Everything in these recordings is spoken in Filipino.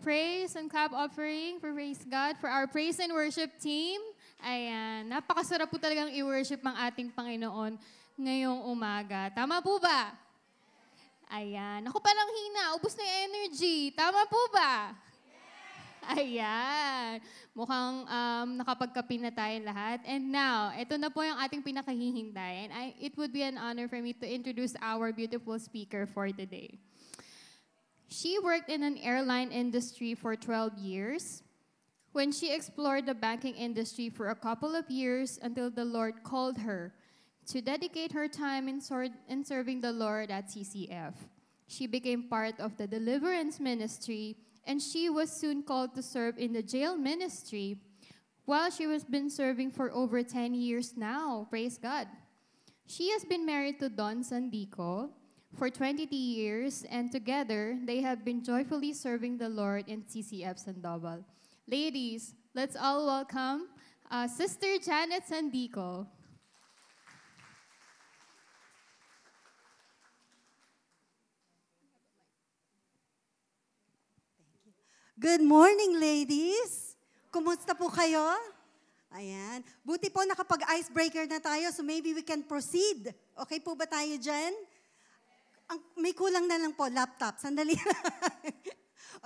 praise and clap offering for praise God for our praise and worship team. Ayan, napakasarap po talagang i-worship ang ating Panginoon ngayong umaga. Tama po ba? Ayan, ako palang hina, ubos na yung energy. Tama po ba? Ayan, mukhang nakapagkape na tayo lahat. And now, ito na po yung ating pinakahihintayin. It would be an honor for me to introduce our beautiful speaker for today. She worked in an airline industry for 12 years. When she explored the banking industry for a couple of years until the Lord called her to dedicate her time in serving the Lord at CCF. She became part of the deliverance ministry, and she was soon called to serve in the jail ministry while she has been serving for over 10 years now. Praise God. She has been married to Don Sandico for 20 years, and together they have been joyfully serving the Lord in CCF Sandoval. Ladies, let's all welcome Sister Janet Sandico. Good morning, ladies! Kumusta po kayo? Ayan. Buti po nakapag-icebreaker na tayo, so maybe we can proceed. Okay po ba tayo dyan? May kulang na lang po, laptop. Sandali lang.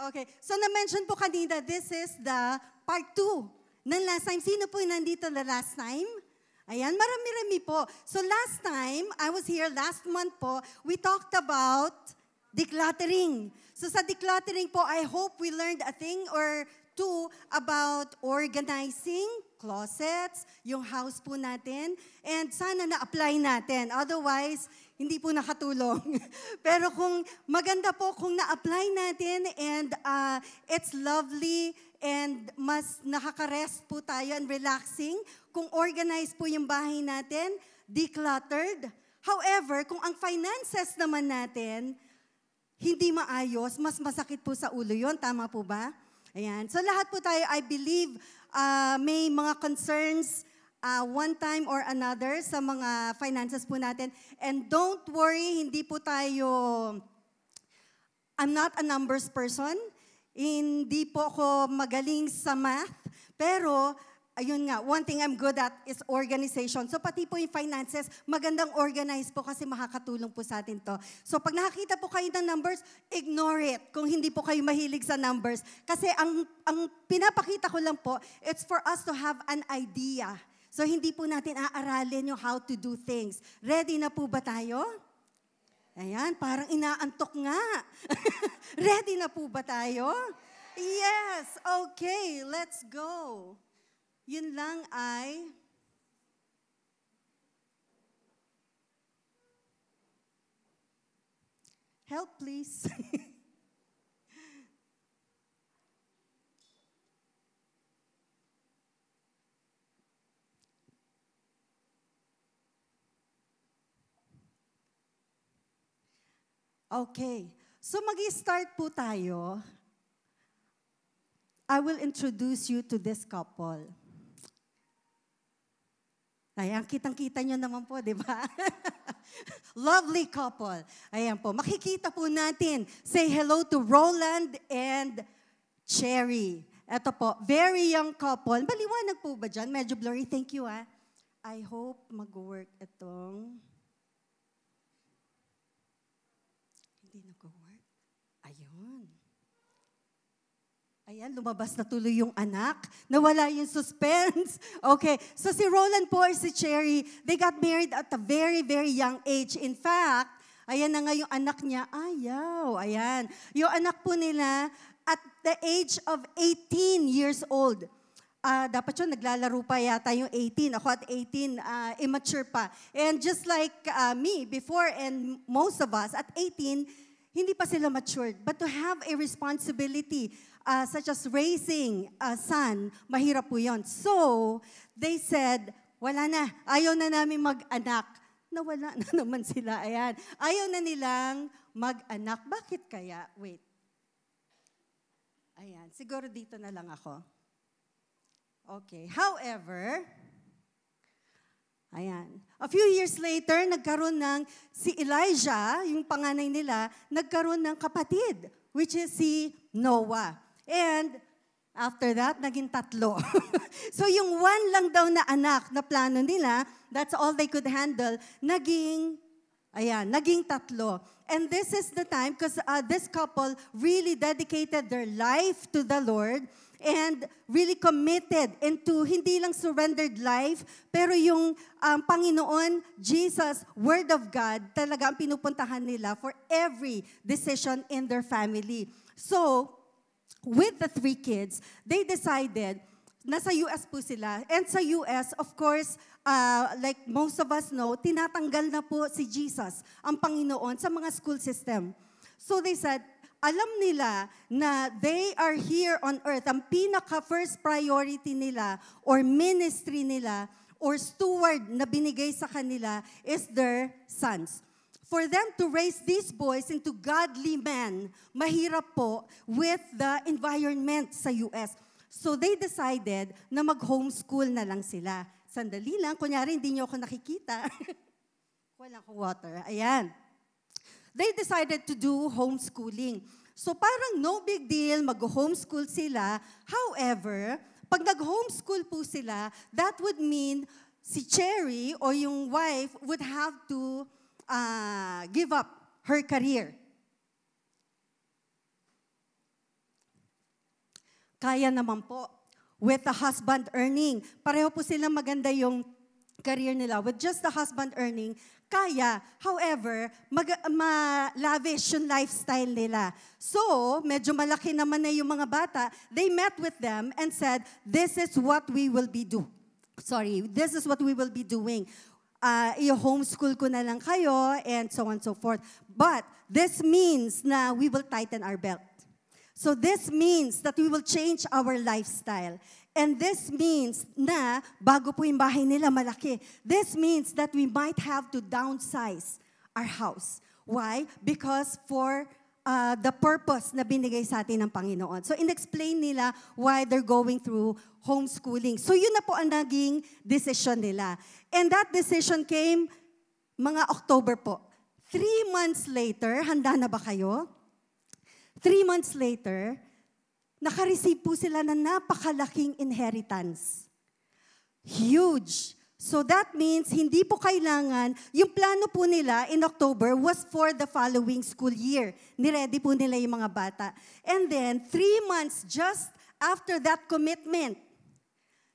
Okay. So na-mention po kanina, this is the part 2 ng last time. Sino po yung nandito the last time? Ayan, marami-rami po. So last time, I was here last month po, we talked about decluttering. So sa decluttering po, I hope we learned a thing or two about organizing closets, yung house po natin, and sana na-apply natin. Otherwise, hindi po nakatulong. Pero kung maganda po kung na-apply natin and it's lovely and mas nakaka-rest po tayo and relaxing, kung organized po yung bahay natin, decluttered. However, kung ang finances naman natin, hindi maayos, mas masakit po sa ulo yon. Tama po ba? Ayan. So lahat po tayo, I believe, may mga concerns one time or another sa mga finances po natin. And don't worry, hindi po tayo, I'm not a numbers person. Hindi po ako magaling sa math. Pero, ayun nga, one thing I'm good at is organization. So pati po yung finances, magandang organized po kasi makakatulong po sa atin to. So pag nakakita po kayo ng numbers, ignore it kung hindi po kayo mahilig sa numbers. Kasi ang pinapakita ko lang po, it's for us to have an idea. So hindi po natin aaralin yung how to do things. Ready na po ba tayo? Ayan, parang inaantok nga. Ready na po ba tayo? Yes, okay, let's go. Yun lang ay help please. Okay, so mag-start po tayo. I will introduce you to this couple. Ayan, kitang-kita nyo naman po, di ba? Lovely couple. Ayan po, makikita po natin. Say hello to Roland and Cherry. Ito po, very young couple. Maliwanag po ba dyan? Medyo blurry. Thank you, ah. I hope mag-work itong... Hindi nag-work. Ayun. Ayan, lumabas na tuloy yung anak. Nawala yung suspense. Okay, so si Roland po or si Cherry, they got married at a very, very young age. In fact, ayan na nga yung anak niya. Ayaw, ayan. Yung anak po nila at the age of 18 years old. Dapat yun, naglalaro pa yata yung 18. Ako at 18, immature pa. And just like me before and most of us, at 18, hindi pa sila matured. But to have a responsibility, such as raising a son, mahirap po yun. So, they said, wala na, ayaw na namin mag-anak. Nawala na naman sila, ayan. Ayaw na nilang mag-anak. Bakit kaya? Wait. Ayan, siguro dito na lang ako. Okay, however, ayan. A few years later, nagkaroon ng si Elijah, yung panganay nila, nagkaroon ng kapatid, which is si Noah. And after that, naging 3. So yung 1 lang daw na anak na plano nila, that's all they could handle, naging 3. And this is the time because this couple really dedicated their life to the Lord and really committed into hindi lang surrendered life, pero yung Panginoon, Jesus, Word of God, talaga ang pinupuntahan nila for every decision in their family. So, with the 3 kids, they decided, nasa US po sila, and sa US, of course, like most of us know, tinatanggal na po si Jesus, ang Panginoon, sa mga school system. So they said, alam nila na they are here on earth, ang pinaka-first priority nila or ministry nila or steward na binigay sa kanila is their sons. For them to raise these boys into godly men, mahirap po with the environment sa US. So they decided na mag-homeschool na lang sila. Sandali lang, kunyari hindi niyo ako nakikita. Wala akong water. Ayan. They decided to do homeschooling. So parang no big deal, mag-homeschool sila. However, pag nag-homeschool po sila, that would mean si Cherry or yung wife would have to give up her career. Kaya naman po, with the husband earning. Pareho po silang maganda yung career nila. With just the husband earning, kaya. However, lavish yung lifestyle nila. So, medyo malaki naman na yung mga bata. They met with them and said, this is what we will be doing. This is what we will be doing. I-homeschool ko na lang kayo and so on and so forth. But this means na we will tighten our belt. So this means that we will change our lifestyle. And this means na, bago po yung bahay nila malaki, this means that we might have to downsize our house. Why? Because for the purpose na binigay sa atin ng Panginoon. So in-explain nila why they're going through homeschooling. So yun na po ang naging decision nila. And that decision came mga October po. 3 months later, handa na ba kayo? 3 months later, naka-receive po sila ng napakalaking inheritance. Huge. So that means, hindi po kailangan, yung plano po nila in October was for the following school year. Niready po nila yung mga bata. And then, 3 months just after that commitment,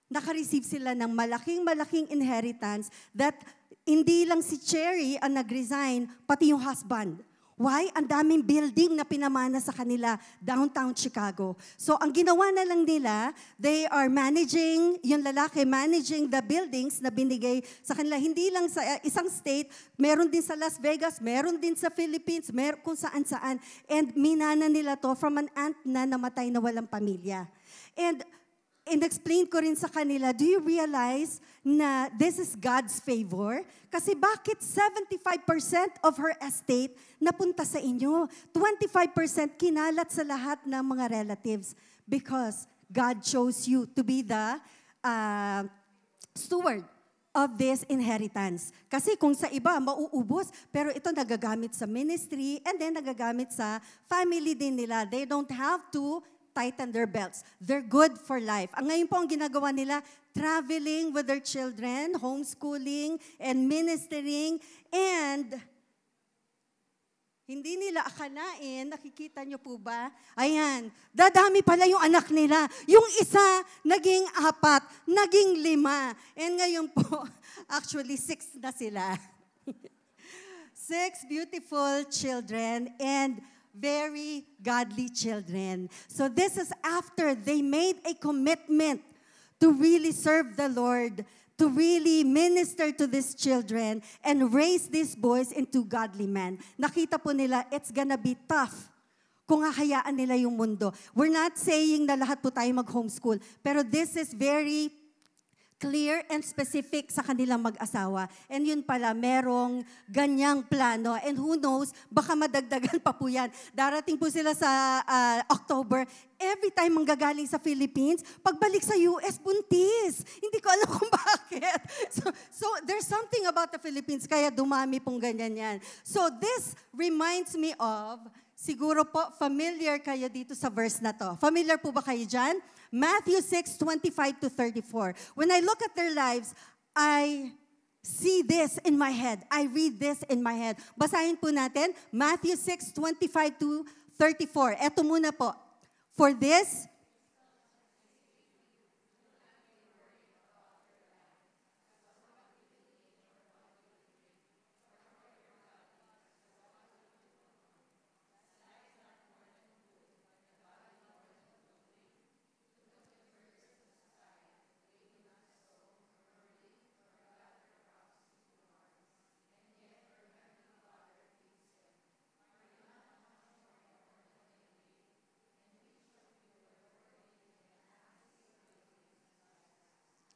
naka-receive sila ng malaking inheritance that hindi lang si Cherry ang nag-resign, pati yung husband. Why? Ang daming building na pinamana sa kanila, downtown Chicago. So, ang ginawa na lang nila, they are managing, yung lalaki managing the buildings na binigay sa kanila. Hindi lang sa isang state, meron din sa Las Vegas, meron din sa Philippines, meron kung saan-saan. And minana nila to from an aunt na namatay na walang pamilya. And in-explain ko rin sa kanila, do you realize na this is God's favor? Kasi bakit 75% of her estate napunta sa inyo? 25% kinalat sa lahat ng mga relatives because God chose you to be the steward of this inheritance. Kasi kung sa iba, mauubos, pero ito nagagamit sa ministry and then nagagamit sa family din nila. They don't have to tighten their belts. They're good for life. Ang ngayon po ang ginagawa nila, traveling with their children, homeschooling, and ministering, and hindi nila akalain, nakikita niyo po ba? Ayan, dadami pala yung anak nila. Yung isa, naging 4, naging 5. And ngayon po, actually 6 na sila. 6 beautiful children, and very godly children. So this is after they made a commitment to really serve the Lord, to really minister to these children, and raise these boys into godly men. Nakita po nila, it's gonna be tough kung hahayaan nila yung mundo. We're not saying na lahat po tayo mag-homeschool, pero this is very clear and specific sa kanilang mag-asawa. And yun pala, merong ganyang plano. And who knows, baka madagdagan pa po yan. Darating po sila sa October. Every time manggagaling sa Philippines, pagbalik sa US, buntis. Hindi ko alam kung bakit. So there's something about the Philippines, kaya dumami pong ganyan yan. So this reminds me of siguro po familiar kayo dito sa verse na to. Familiar po ba kayo dyan? Matthew 6:25-34. When I look at their lives, I see this in my head. I read this in my head. Basahin po natin, Matthew 6:25-34. Eto muna po. For this,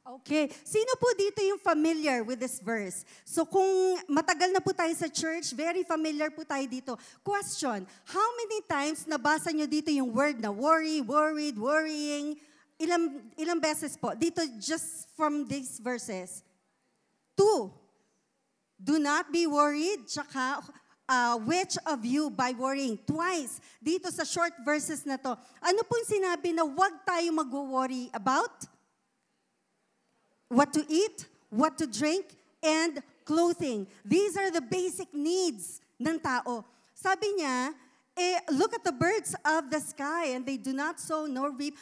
okay. Sino po dito yung familiar with this verse? So kung matagal na po tayo sa church, very familiar po tayo dito. Question, how many times nabasa nyo dito yung word na worry, worried, worrying? Ilang beses po? Dito just from these verses. 2. Do not be worried. Tsaka, which of you by worrying? Twice. Dito sa short verses na to. Ano pong sinabi na huwag tayo mag-worry about? What to eat, what to drink, and clothing. These are the basic needs ng tao. Sabi niya, look at the birds of the sky, and they do not sow nor reap.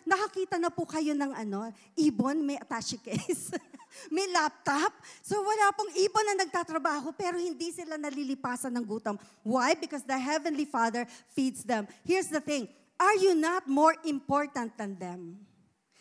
Nakakita na po kayo ng ibon, may attache case. May laptop. So wala pong ibon na nagtatrabaho, pero hindi sila nalilipasan ng gutom. Why? Because the Heavenly Father feeds them. Here's the thing, are you not more important than them?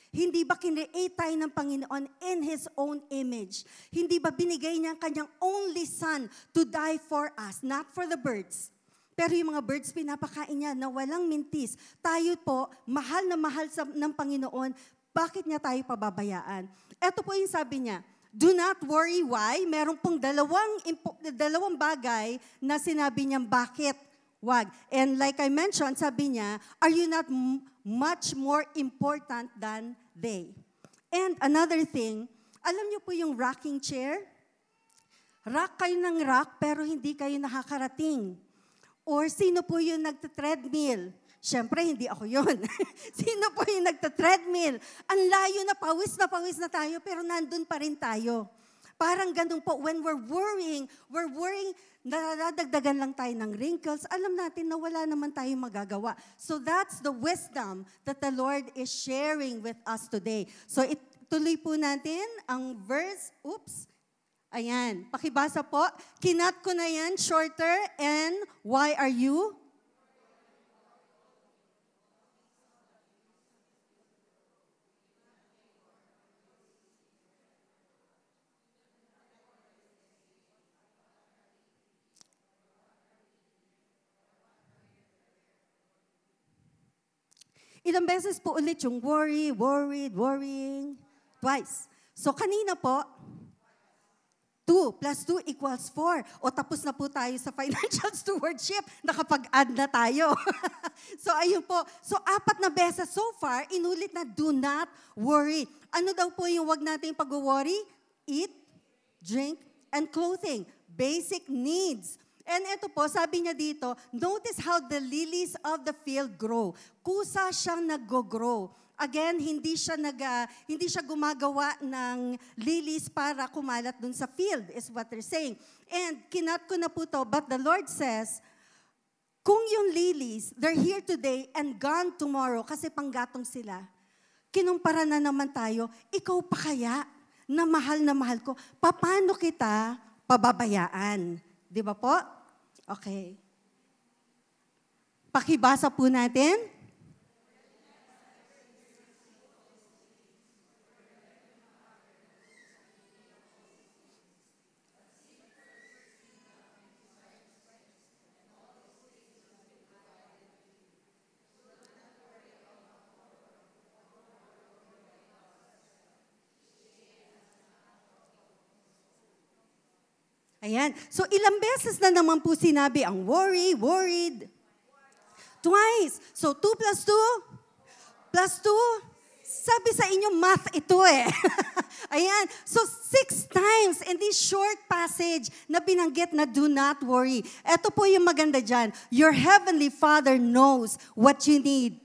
Hindi ba kinreate tayo ng Panginoon in His own image? Hindi ba binigay niya ang kanyang only Son to die for us, not for the birds? Pero yung mga birds, pinapakain niya na walang mintis. Tayo po, mahal na mahal ng Panginoon, bakit niya tayo pababayaan? Ito po yung sabi niya, do not worry why. Meron pong dalawang bagay na sinabi niyang bakit. Wag. And like I mentioned, sabi niya, are you not much more important than they? And another thing, alam niyo po yung rocking chair? Rock kayo ng rock, pero hindi kayo nakakarating. Or sino po yung nagta-treadmill? Siyempre, hindi ako yun. Sino po yung nagta-treadmill? Ang layo na pawis na tayo, pero nandun pa rin tayo. Parang ganun po, when we're worrying, nadadagdagan lang tayo ng wrinkles, alam natin na wala naman tayong magagawa. So that's the wisdom that the Lord is sharing with us today. So tuloy po natin ang verse, ayan, pakibasa po. Kinat ko na yan, shorter, and why are you? Ilang beses po ulit yung worry, worried, worrying. Twice. So kanina po, 2 plus 2 equals 4. O tapos na po tayo sa financial stewardship. Nakapag-add na tayo. So ayun po. So 4 na beses so far, inulit na do not worry. Ano daw po yung wag nating pag-worry? Eat, drink, and clothing. Basic needs. And ito po, sabi niya dito, notice how the lilies of the field grow. Kusa siyang nag-grow. Again, hindi siya gumagawa ng lilies para kumalat dun sa field, is what they're saying. And kinat ko na po to, but the Lord says, kung yung lilies, they're here today and gone tomorrow kasi panggatong sila. Kinumpara na naman tayo, ikaw pa kaya na mahal ko, paano kita pababayaan? Di ba po? Okay. Pakibasa po natin. Ayan. So ilang beses na naman po sinabi ang worry, worried. Twice. So 2 plus 2 plus 2. Sabi sa inyo, math ito eh. Ayan. So 6 times in this short passage na binanggit na do not worry. Ito po yung maganda dyan. Your Heavenly Father knows what you need.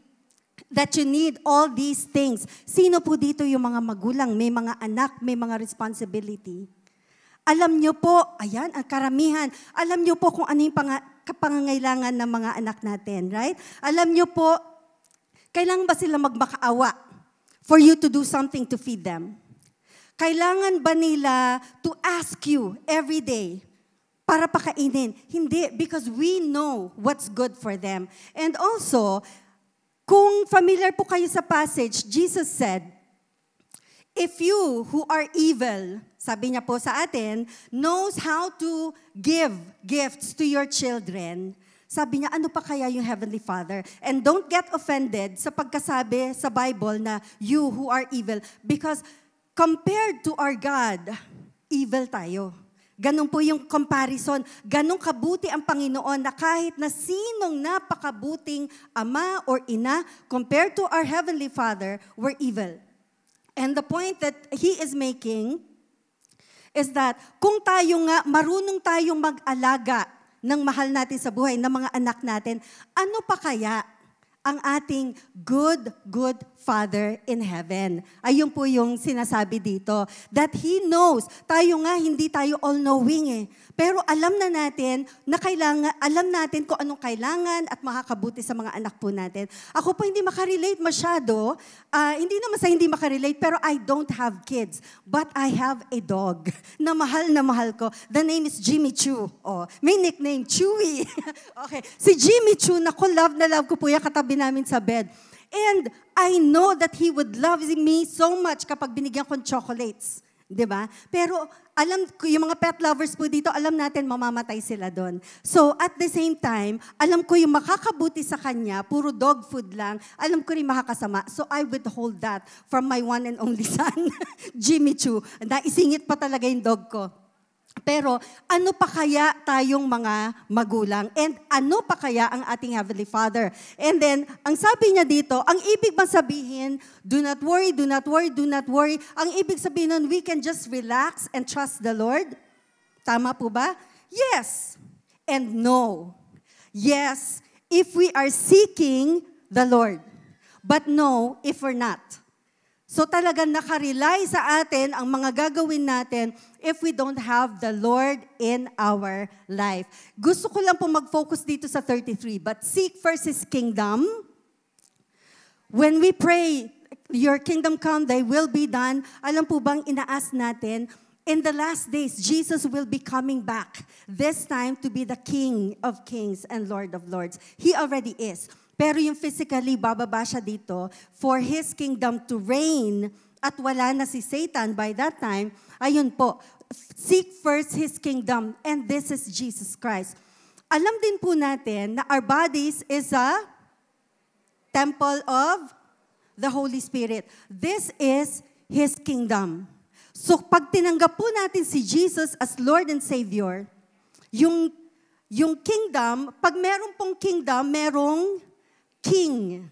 That you need all these things. Sino po dito yung mga magulang, may mga anak, may mga responsibility? Alam nyo po, ayan, ang karamihan, alam nyo po kung ano yung pangangailangan ng mga anak natin, right? Alam nyo po, kailangan ba sila magmakaawa for you to do something to feed them? Kailangan ba nila to ask you every day para pakainin? Hindi, because we know what's good for them. And also, kung familiar po kayo sa passage, Jesus said, if you who are evil, sabi niya po sa atin, knows how to give gifts to your children, sabi niya, ano pa kaya yung Heavenly Father? And don't get offended sa pagkasabi sa Bible na you who are evil. Because compared to our God, evil tayo. Ganun po yung comparison. Ganun kabuti ang Panginoon na kahit na sinong napakabuting ama or ina, compared to our Heavenly Father, we're evil. And the point that He is making is that kung tayo nga, marunong tayong mag-alaga ng mahal natin sa buhay, ng mga anak natin, ano pa kaya ang ating good Father in heaven? Ayun po yung sinasabi dito. That He knows. Tayo nga, hindi tayo all-knowing eh. Pero alam na natin na alam natin kung anong kailangan at makakabuti sa mga anak po natin. Ako po hindi makarelate masyado. Hindi naman sa hindi makarelate, pero I don't have kids. But I have a dog na mahal ko. The name is Jimmy Choo. Oh, may nickname, Chewy. Okay. Si Jimmy Choo, naku, love na love ko po yan, katabi namin sa bed. And I know that he would love me so much kapag binigyan ko ng chocolates. Diba? Pero alam ko, yung mga pet lovers po dito, alam natin mamamatay sila doon. So at the same time, alam ko yung makakabuti sa kanya, puro dog food lang, alam ko rin makakasama. So I withhold that from my one and only son, Jimmy Choo. Naisingit pa talaga yung dog ko. Pero ano pa kaya tayong mga magulang? And ano pa kaya ang ating Heavenly Father? And then, ang sabi niya dito, ang ibig bang sabihin, do not worry, do not worry, do not worry. Ang ibig sabihin nun, we can just relax and trust the Lord? Tama po ba? Yes and no. Yes, if we are seeking the Lord. But no, if we're not. So talagang nakarely sa atin ang mga gagawin natin if we don't have the Lord in our life. Gusto ko lang po mag-focus dito sa 33. But seek first His kingdom. When we pray, your kingdom come, thy will be done, alam po bang inaas natin, in the last days, Jesus will be coming back. This time to be the King of kings and Lord of lords. He already is. Pero yung physically, bababa siya dito for His kingdom to reign at wala na si Satan by that time. Ayun po, seek first His kingdom and this is Jesus Christ. Alam din po natin na our bodies is a temple of the Holy Spirit. This is His kingdom. So pag tinanggap po natin si Jesus as Lord and Savior, yung kingdom, pag meron pong kingdom, merong king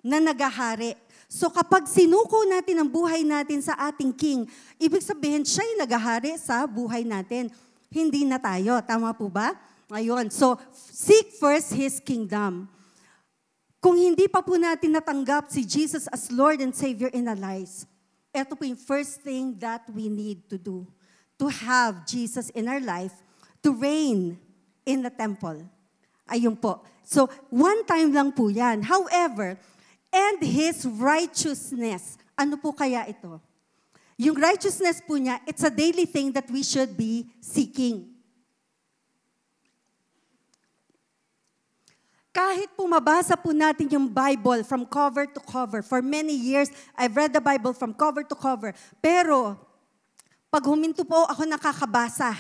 na nagahari. So kapag sinuko natin ang buhay natin sa ating king, ibig sabihin siya'y nagahari sa buhay natin. Hindi na tayo. Tama po ba? Ayun. So seek first His kingdom. Kung hindi pa po natin natanggap si Jesus as Lord and Savior in our lives, ito po yung first thing that we need to do. To have Jesus in our life, to reign in the temple. Ayun po. So, one time lang po yan. However, and His righteousness. Ano po kaya ito? Yung righteousness po niya, it's a daily thing that we should be seeking. Kahit po mabasa po natin yung Bible from cover to cover. For many years, I've read the Bible from cover to cover. Pero, pag huminto po ako nakakabasa,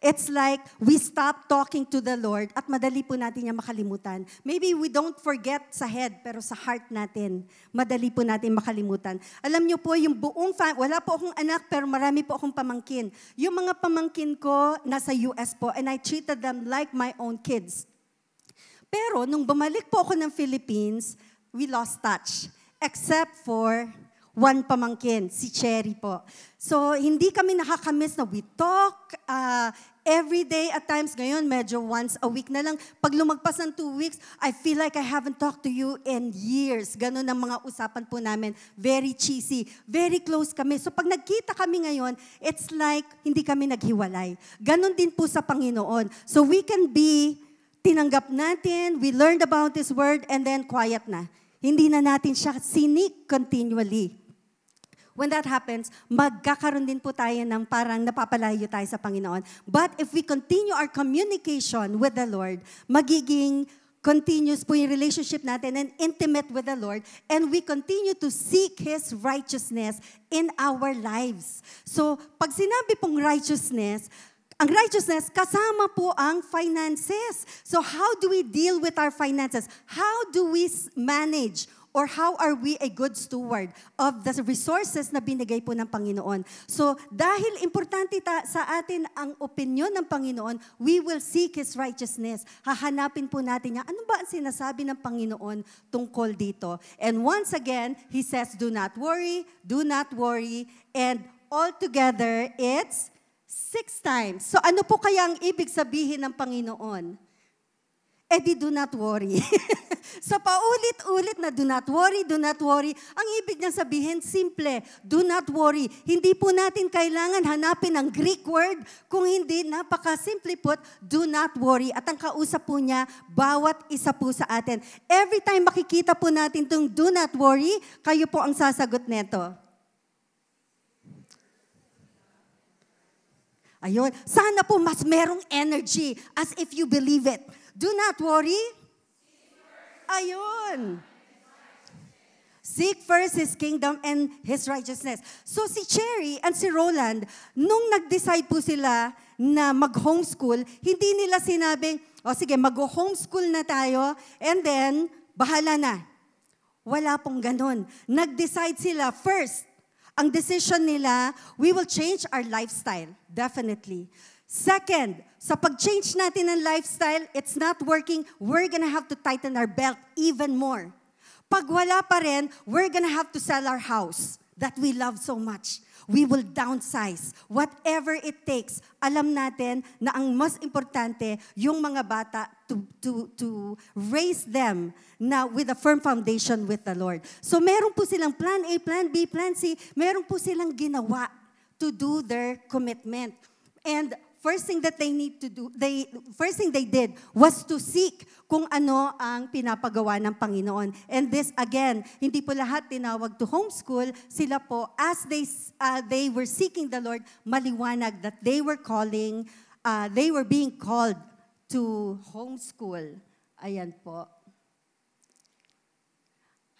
it's like we stop talking to the Lord at madali po natin niya makalimutan. Maybe we don't forget sa head, pero sa heart natin, madali po natin makalimutan. Alam niyo po, yung buong wala po akong anak, pero marami po akong pamangkin. Yung mga pamangkin ko, nasa US po, and I treated them like my own kids. Pero nung bumalik po ako ng Philippines, we lost touch. Except for one pamangkin, si Cherry po. So, hindi kami nakakamiss na we talk every day. At times ngayon, medyo once a week na lang. Pag lumagpas ng 2 weeks, I feel like I haven't talked to you in years. Ganun ang mga usapan po namin. Very cheesy. Very close kami. So, pag nagkita kami ngayon, it's like hindi kami naghiwalay. Ganun din po sa Panginoon. So, we can be, tinanggap natin, we learned about His Word, and then quiet na. Hindi na natin siya sinik continually. When that happens, magkakaroon din po tayo ng parang napapalayo tayo sa Panginoon. But if we continue our communication with the Lord, magiging continuous po yung relationship natin and intimate with the Lord, and we continue to seek His righteousness in our lives. So, pag sinabi pong righteousness, ang righteousness, kasama po ang finances. So how do we deal with our finances? How do we manage or how are we a good steward of the resources na binigay po ng Panginoon? So dahil importante sa atin ang opinion ng Panginoon, we will seek His righteousness. Hahanapin po natin niya, ano ba ang sinasabi ng Panginoon tungkol dito? And once again, He says, do not worry, and altogether it's 6 times. So ano po kaya ang ibig sabihin ng Panginoon? Do not worry. So paulit-ulit na do not worry. Ang ibig niyang sabihin, simple, do not worry. Hindi po natin kailangan hanapin ang Greek word. Kung hindi, napaka-simple po, do not worry. At ang kausap po niya, bawat isa po sa atin. Every time makikita po natin itong do not worry, kayo po ang sasagot neto. Ayun. Sana po mas merong energy as if you believe it. Do not worry. Ayun. Seek first His kingdom and His righteousness. So si Cherry and si Roland, nung nag-decide po sila na mag-homeschool, hindi nila sinabing, sige, mag-homeschool na tayo and then, bahala na. Wala pong ganun. Nag-decide sila first. Ang decision nila, we will change our lifestyle, definitely. Second, sa pag-change natin ng lifestyle, it's not working, we're gonna have to tighten our belt even more. Pag wala pa rin, we're gonna have to sell our house that we love so much. We will downsize. Whatever it takes. Alam natin na ang mas importante, yung mga bata, to raise them na with a firm foundation with the Lord. So meron po silang plan A, plan B, plan C. Meron po silang ginawa to do their commitment. And first thing they did was to seek kung ano ang pinapagawa ng Panginoon. And this, again, hindi po lahat tinawag to homeschool. Sila po, as they were seeking the Lord, maliwanag that they were being called to homeschool. Ayan po.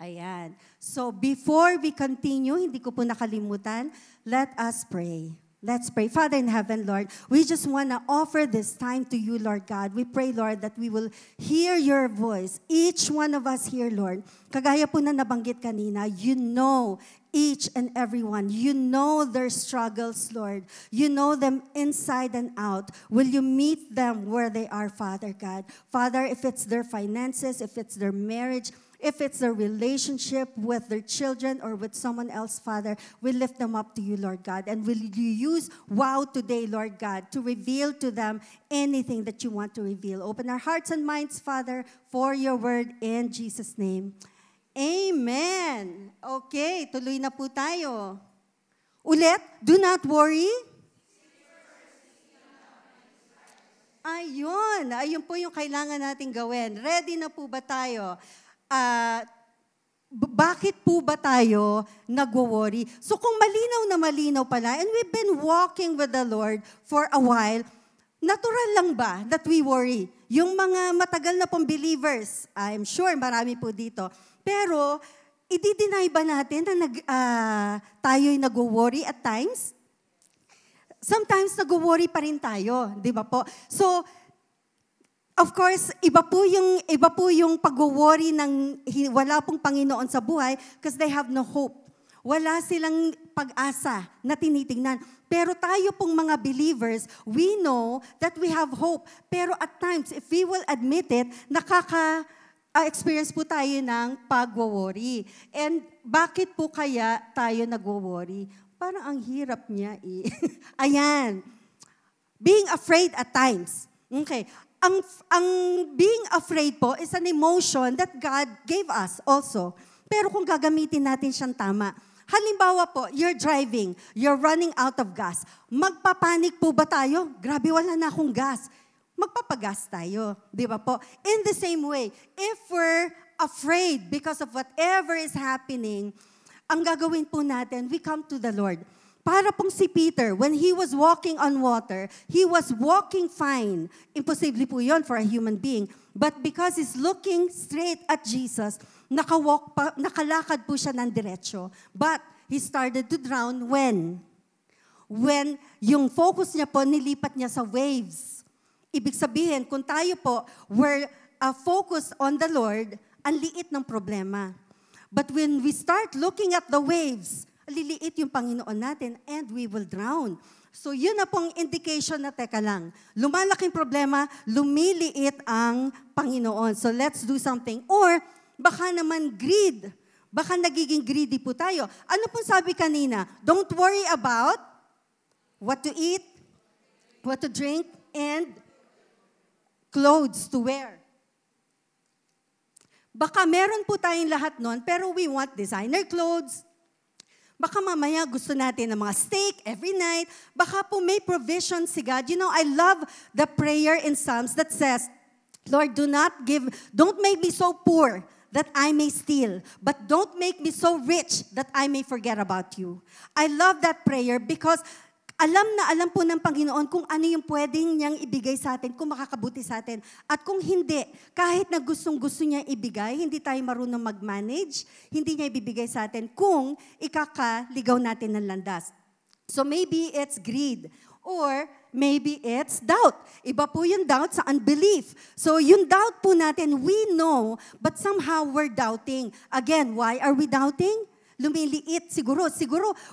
Ayan. So before we continue, hindi ko po nakalimutan, let us pray. Let's pray. Father in heaven, Lord, we just want to offer this time to you, Lord God. We pray, Lord, that we will hear your voice. Each one of us here, Lord. Kagaya po na nabanggit kanina, you know each and every one. You know their struggles, Lord. You know them inside and out. Will you meet them where they are, Father God? Father, if it's their finances, if it's their marriage, if it's a relationship with their children or with someone else, Father, we lift them up to you, Lord God. And will you use WOW today, Lord God, to reveal to them anything that you want to reveal. Open our hearts and minds, Father, for your word in Jesus' name. Amen. Okay, tuloy na po tayo. Ulit, do not worry. Ayun po yung kailangan nating gawin. Ready na po ba tayo? Bakit po ba tayo nagwo-worry? So kung malinaw pala, and we've been walking with the Lord for a while, natural lang ba that we worry? Yung mga matagal na pong believers, I'm sure marami po dito, pero i-deny ba natin na tayo'y nagwo-worry at times? Sometimes nagwo-worry pa rin tayo, di ba po? So, of course, iba po yung pag-worry ng wala pong Panginoon sa buhay because they have no hope. Wala silang pag-asa na tinitingnan. Pero tayo pong mga believers, we know that we have hope. Pero at times, if we will admit it, experience po tayo ng pagwo-worry. And bakit po kaya tayo nagwo-worry? Parang ang hirap niya eh. Ayan. Being afraid at times. Okay. Ang being afraid po is an emotion that God gave us also. Pero kung gagamitin natin siyang tama. Halimbawa po, you're driving, you're running out of gas. Magpapanik po ba tayo? Grabe, wala na akong gas. Magpapagas tayo. Di ba po? In the same way, if we're afraid because of whatever is happening, ang gagawin po natin, we come to the Lord. Para pong si Peter, when he was walking on water, he was walking fine. Imposible po yun for a human being. But because he's looking straight at Jesus, nakalakad po siya ng diretsyo. But he started to drown when? When yung focus niya po, nilipat niya sa waves. Ibig sabihin, kung tayo po, we're focused on the Lord, ang liit ng problema. But when we start looking at the waves, liliit yung Panginoon natin and we will drown. So yun na pong indication na teka lang. Lumalaking problema, lumiliit ang Panginoon. So let's do something. Or baka naman greed. Baka nagiging greedy po tayo. Ano pong sabi kanina? Don't worry about what to eat, what to drink, and clothes to wear. Baka meron po tayong lahat nun, pero we want designer clothes. Baka mamaya gusto natin ng mga steak every night. Baka po may provision si God. You know, I love the prayer in Psalms that says, Lord, don't make me so poor that I may steal, but don't make me so rich that I may forget about you. I love that prayer because alam po ng Panginoon kung ano yung pwedeng niyang ibigay sa atin, kung makakabuti sa atin. At kung hindi, kahit na gustong-gusto niya ibigay, hindi tayo marunong mag-manage, hindi niya ibibigay sa atin kung ikakaligaw natin ng landas. So maybe it's greed or maybe it's doubt. Iba po yung doubt sa unbelief. So yung doubt po natin, we know, but somehow we're doubting. Again, why are we doubting? Lumiliit siguro.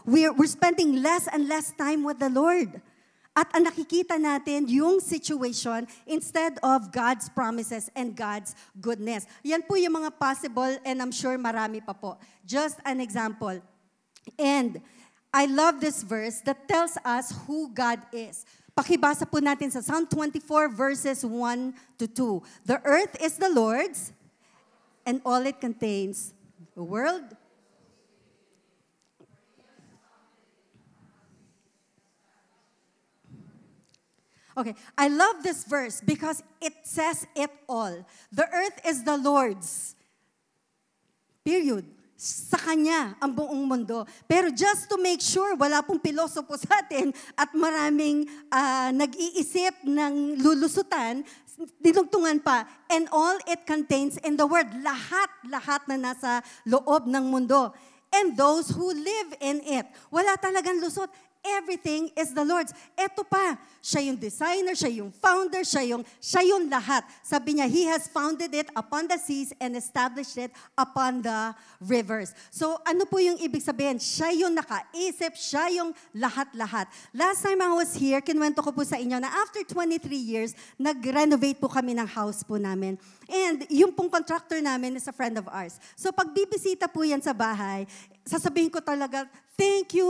We're spending less and less time with the Lord. At ang nakikita natin yung situation instead of God's promises and God's goodness. Yan po yung mga possible and I'm sure marami pa po. Just an example. And I love this verse that tells us who God is. Pakibasa po natin sa Psalm 24 verses 1 to 2. The earth is the Lord's and all it contains. The world. Okay, I love this verse because it says it all. The earth is the Lord's. Period. Sa Kanya ang buong mundo. Pero just to make sure, wala pong pilosopo sa atin at maraming nag-iisip ng lulusutan, dinugtungan pa. And all it contains in the word. Lahat na nasa loob ng mundo. And those who live in it. Wala talagang lusot. Everything is the Lord's. Eto pa, siya yung designer, siya yung founder, siya yung lahat. Sabi niya, He has founded it upon the seas and established it upon the rivers. So ano po yung ibig sabihin? Siya yung nakaisip, siya yung lahat-lahat. Last time I was here, kinuwento ko po sa inyo na after 23 years, nag-renovate po kami ng house po namin. And yung pong contractor namin is a friend of ours. So pag bibisita po yan sa bahay, sasabihin ko talaga, thank you,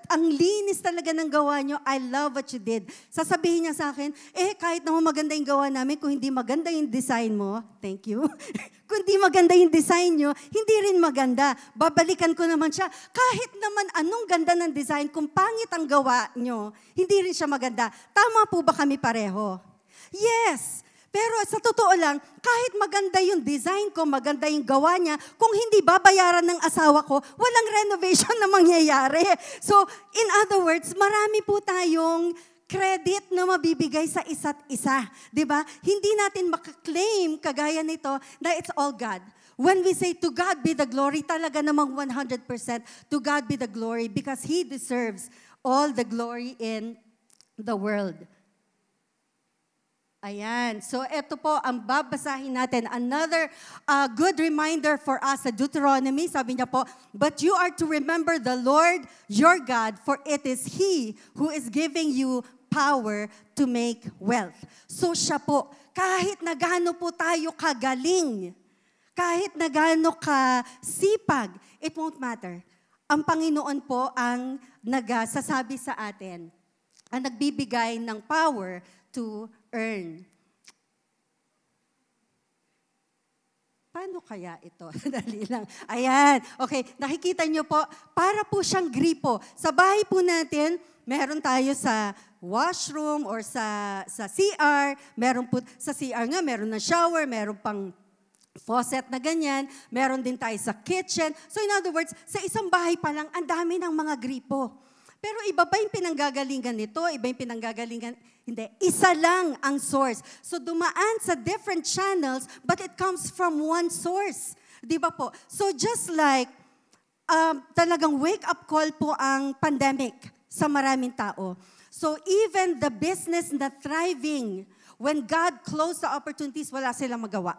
ang linis talaga ng gawa nyo, I love what you did. Sasabihin niya sa akin, kahit naman maganda yung gawa namin, kung hindi maganda yung design mo, thank you. Kung hindi maganda yung design nyo, hindi rin maganda. Babalikan ko naman siya, kahit naman anong ganda ng design, kung pangit ang gawa nyo, hindi rin siya maganda. Tama po ba kami pareho? Yes! Pero sa totoo lang, kahit maganda yung design ko, maganda yung gawa niya, kung hindi babayaran ng asawa ko, walang renovation na mangyayari. So, in other words, marami po tayong credit na mabibigay sa isa't isa. Diba? Hindi natin makaklaim kagaya nito na it's all God. When we say, to God be the glory, talaga namang 100% to God be the glory because He deserves all the glory in the world. Ayan. So, ito po ang babasahin natin. Another good reminder for us sa Deuteronomy. Sabi niya po, but you are to remember the Lord your God, for it is He who is giving you power to make wealth. So, siya po, kahit na gaano po tayo kagaling, Kahit na gaano ka sipag, it won't matter. Ang Panginoon po ang nagsasabi sa atin, ang nagbibigay ng power to earn. Paano kaya ito? Dali lang. Ayan. Okay, nakikita nyo po, para po siyang gripo. Sa bahay po natin, meron tayo sa washroom or sa CR. Meron po, sa CR nga, meron na shower, meron pang faucet na ganyan. Meron din tayo sa kitchen. So in other words, sa isang bahay pa lang, ang dami ng mga gripo. Pero iba ba yung pinanggagalingan nito? Iba yung pinanggagalingan? Hindi. Isa lang ang source. So dumaan sa different channels, but it comes from one source. Di ba po? So just like, talagang wake-up call po ang pandemic sa maraming tao. So even the business na thriving, when God closed the opportunities, wala silang magawa.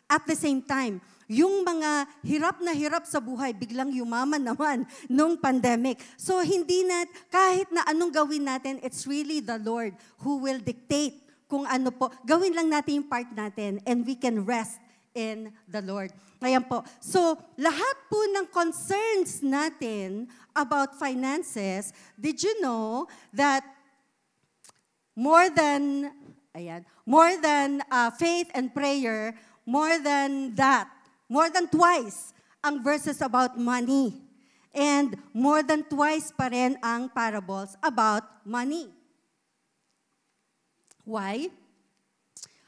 At the same time, yung mga hirap na hirap sa buhay, biglang yumaman naman nung pandemic. So hindi kahit na anong gawin natin, it's really the Lord who will dictate kung ano po. Gawin lang natin yung part natin and we can rest in the Lord. Ngayon po. So lahat po ng concerns natin about finances, did you know that more than faith and prayer, more than twice ang verses about money. And more than twice pa rin ang parables about money. Why?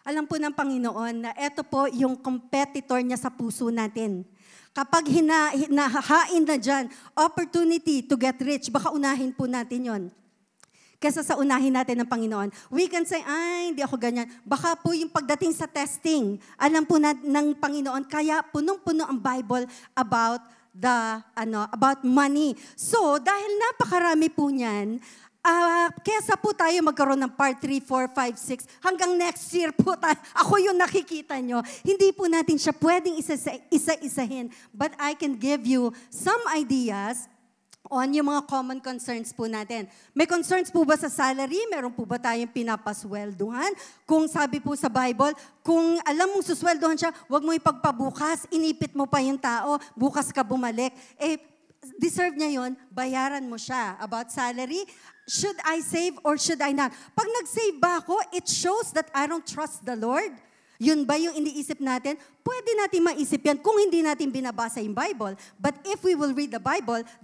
Alam po ng Panginoon na ito po yung competitor niya sa puso natin. Kapag hinahain na dyan, opportunity to get rich, baka unahin po natin yon. Kesa sa unahin natin ng Panginoon. We can say, ay, hindi ako ganyan. Baka po yung pagdating sa testing, alam po ng Panginoon, kaya punong-puno ang Bible about about money. So, dahil napakarami po niyan, kesa po tayo magkaroon ng part 3, 4, 5, 6, hanggang next year po tayo, ako yung nakikita nyo, hindi po natin siya pwedeng isa-isahin. But I can give you some ideas on yung mga common concerns po natin. May concerns po ba sa salary? Meron po ba tayong pinapaswelduhan? Kung sabi po sa Bible, kung alam mong suswelduhan siya, huwag mo ipagpabukas, inipit mo pa yung tao, bukas ka bumalik. Deserve niya yon, bayaran mo siya. About salary, should I save or should I not? Pag nag-save ba ako, it shows that I don't trust the Lord. Yun ba yung iniisip natin? Pwede natin maisip yan kung hindi natin binabasa yung Bible. But if we will read the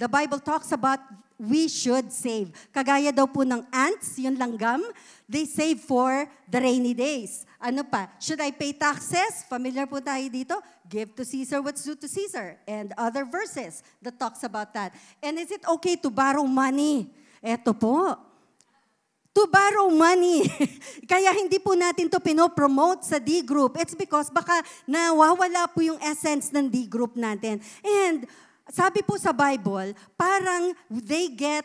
Bible talks about we should save. Kagaya daw po ng ants, yung langgam, they save for the rainy days. Ano pa? Should I pay taxes? Familiar po tayo dito? Give to Caesar what's due to Caesar. And other verses that talks about that. And is it okay to borrow money? Eto po. To borrow money. Kaya hindi po natin to pinopromote sa D-group. It's because baka nawawala po yung essence ng D-group natin. And sabi po sa Bible, parang they get,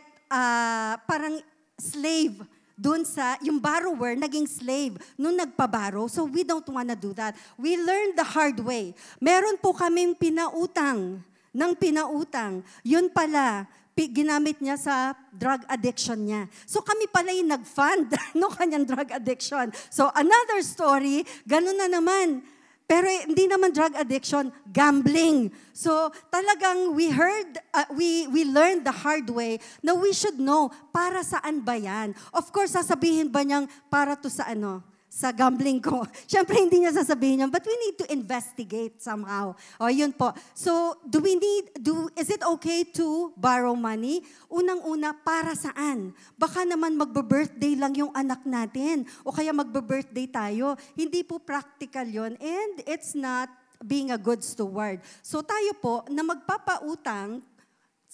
parang slave dun sa, yung borrower naging slave nung nagpabaro. So we don't wanna do that. We learned the hard way. Meron po kaming pinautang. Yun pala, ginamit niya sa drug addiction niya. So kami pala yung nag-fund no kanyang drug addiction. So another story, ganun na naman. Pero hindi naman drug addiction, gambling. So talagang we learned the hard way na we should know para saan ba yan. Of course, sasabihin ba niyang para to sa sa gambling ko. Siyempre, hindi niya sasabihin yan, but we need to investigate somehow. O, yun po. So, is it okay to borrow money? Unang-una, para saan? Baka naman magbe-birthday lang yung anak natin, o kaya magbe-birthday tayo. Hindi po practical yon, and it's not being a good steward. So, tayo po, na magpapautang,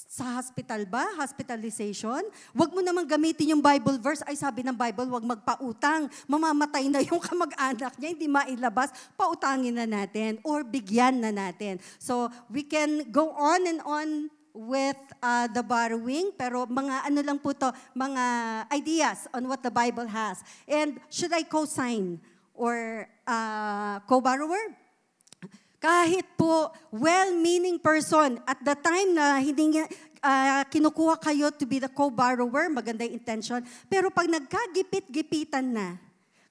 sa hospital ba? Hospitalization? Huwag mo namang gamitin yung Bible verse. Ay, sabi ng Bible, huwag magpautang. Mamamatay na yung kamag-anak niya, hindi mailabas. Pautangin na natin or bigyan na natin. So, we can go on and on with the borrowing, pero mga lang po to, mga ideas on what the Bible has. And should I co-sign or co-borrower? Kahit po well-meaning person, at the time na hindi kinukuha kayo to be the co-borrower, maganda yung intention, pero pag nagkagipit-gipitan na,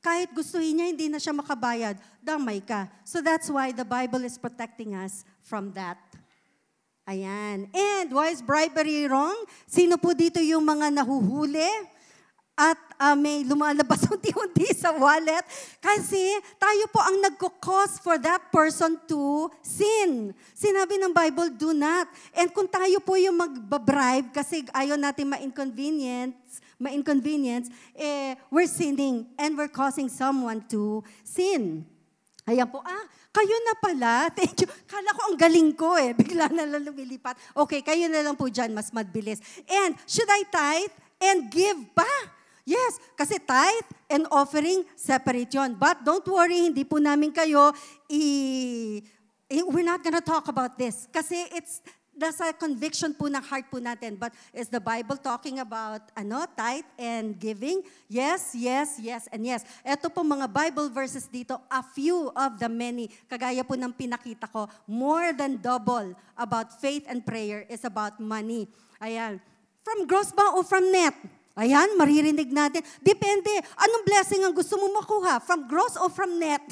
Kahit gustuhin niya, hindi na siya makabayad, damay ka. So that's why the Bible is protecting us from that. Ayan. And why is bribery wrong? Sino po dito yung mga nahuhuli? At may lumalabas unti-unti sa wallet kasi tayo po ang nagko-cause for that person to sin. Sinabi ng Bible, do not. And kung tayo po yung magbabribe kasi ayaw natin ma-inconvenience, we're sinning and we're causing someone to sin. Ayan po, kayo na pala. Thank you. Kala ko ang galing ko bigla na lang lumilipat. Okay, kayo na lang po dyan, mas mabilis. And should I tithe and give pa? Yes, kasi tithe and offering, separate yun. But don't worry, hindi po namin kayo, we're not gonna talk about this. Kasi that's a conviction po ng heart po natin. But is the Bible talking about tithe and giving? Yes, yes, yes, and yes. Ito po mga Bible verses dito, a few of the many. Kagaya po ng pinakita ko, more than double about faith and prayer is about money. Ayan. From gross ba o from net? Ayan, maririnig natin. Depende. Anong blessing ang gusto mo makuha? From gross o from net?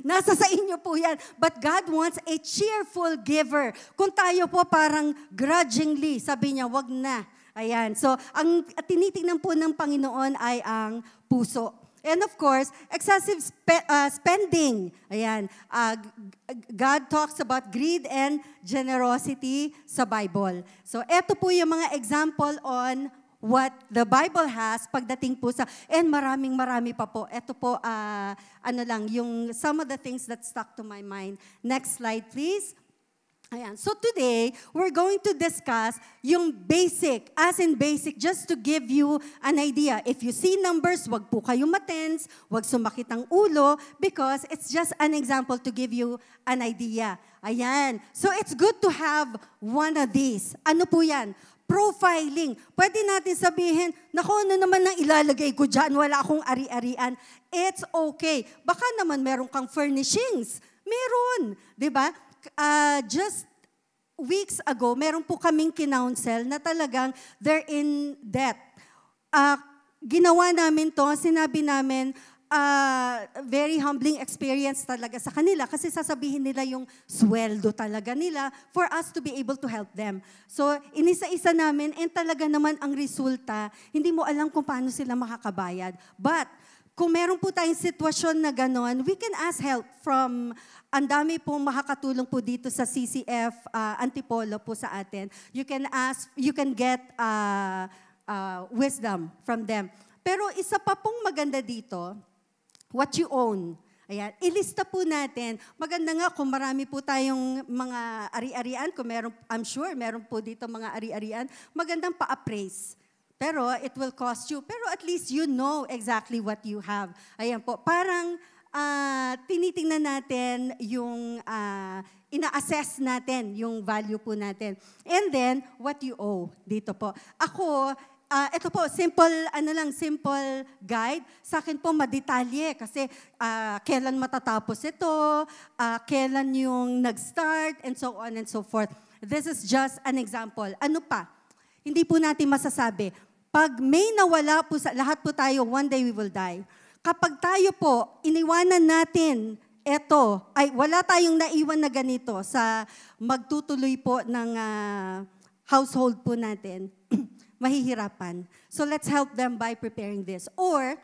Nasa sa inyo po yan. But God wants a cheerful giver. Kung tayo po parang grudgingly, sabi niya, wag na. Ayan. So, ang tinitingnan po ng Panginoon ay ang puso. And of course, excessive spending. Ayan. God talks about greed and generosity sa Bible. So, eto po yung mga example on what the Bible has pagdating po sa, and marami pa po. Ito po, yung some of the things that stuck to my mind. Next slide, please. Ayan. So today, we're going to discuss yung basic, as in basic, just to give you an idea. If you see numbers, wag po kayo matense, wag sumakit ang ulo, because it's just an example to give you an idea. Ayan. So it's good to have one of these. Ano po yan? Profiling. Pwede natin sabihin, naku, ano naman ang ilalagay ko dyan? Wala akong ari-arian. It's okay. Baka naman meron kang furnishings. Meron. Diba? Just weeks ago, meron po kaming kinounsel na talagang they're in debt. Ginawa namin to, sinabi namin, very humbling experience talaga sa kanila kasi sasabihin nila yung sweldo talaga nila for us to be able to help them. So, inisa-isa namin and talaga naman ang resulta, hindi mo alam kung paano sila makakabayad. But, kung meron po tayong sitwasyon na gano'n, we can ask help from, ang dami pong makakatulong po dito sa CCF Antipolo po sa atin. You can get wisdom from them. Pero isa pa pong maganda dito, what you own. Ayan, ilista po natin. Maganda nga kung marami po tayong mga ari-arian, kung meron, I'm sure meron po dito mga ari-arian, magandang pa-appraise. Pero it will cost you. Pero at least you know exactly what you have. Ayan po, parang tinitingnan natin yung, ina-assess natin yung value po natin. And then, what you owe dito po. Ako, ito po, simple guide. Sa akin po, madetalye kasi kailan matatapos ito, kailan yung nag-start, and so on and so forth. This is just an example. Ano pa? Hindi po natin masasabi. Pag may nawala po sa, lahat po tayo, one day we will die. Kapag tayo po, iniwanan natin, wala tayong naiwan na ganito sa magtutuloy po ng household po natin, mahihirapan. So let's help them by preparing this. Or,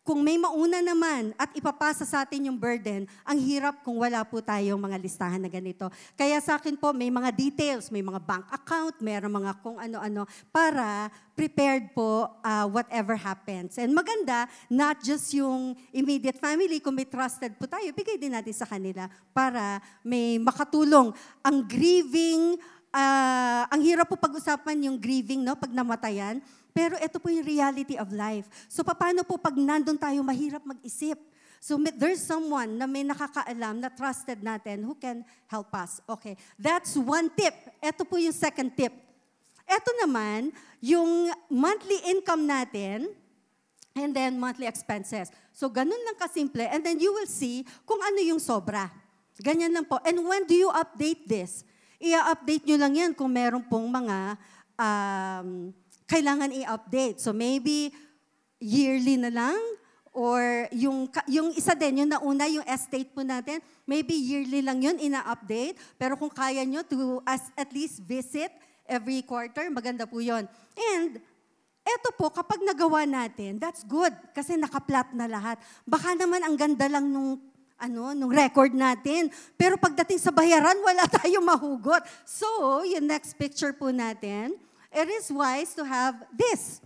kung may mauna naman at ipapasa sa atin yung burden, ang hirap kung wala po tayong mga listahan na ganito. Kaya sa akin po, may mga details, may mga bank account, mayroong mga kung ano-ano, para prepared po whatever happens. And maganda, not just yung immediate family, kung may trusted po tayo, bigay din natin sa kanila para may makatulong. Ang grieving, ang hirap po pag-usapan yung grieving, no, pag namatayan. Pero ito po yung reality of life. So paano po pag nandun tayo, mahirap mag-isip. So there's someone na may nakakaalam, na trusted natin, who can help us. Okay, that's one tip. Ito po yung second tip. Ito naman, yung monthly income natin, and then monthly expenses. So ganun lang kasimple, and then you will see kung ano yung sobra. Ganyan lang po. And when do you update this? I-update nyo lang yan kung meron pong mga kailangan i-update. So maybe yearly na lang or yung isa din, yung nauna, yung estate po natin, maybe yearly lang yun, ina-update. Pero kung kaya nyo to at least visit every quarter, maganda po yun. And eto po, kapag nagawa natin, that's good kasi nakaplat na lahat. Baka naman ang ganda lang nung record natin. Pero pagdating sa bayaran, wala tayong mahugot. So, yung next picture po natin, it is wise to have this.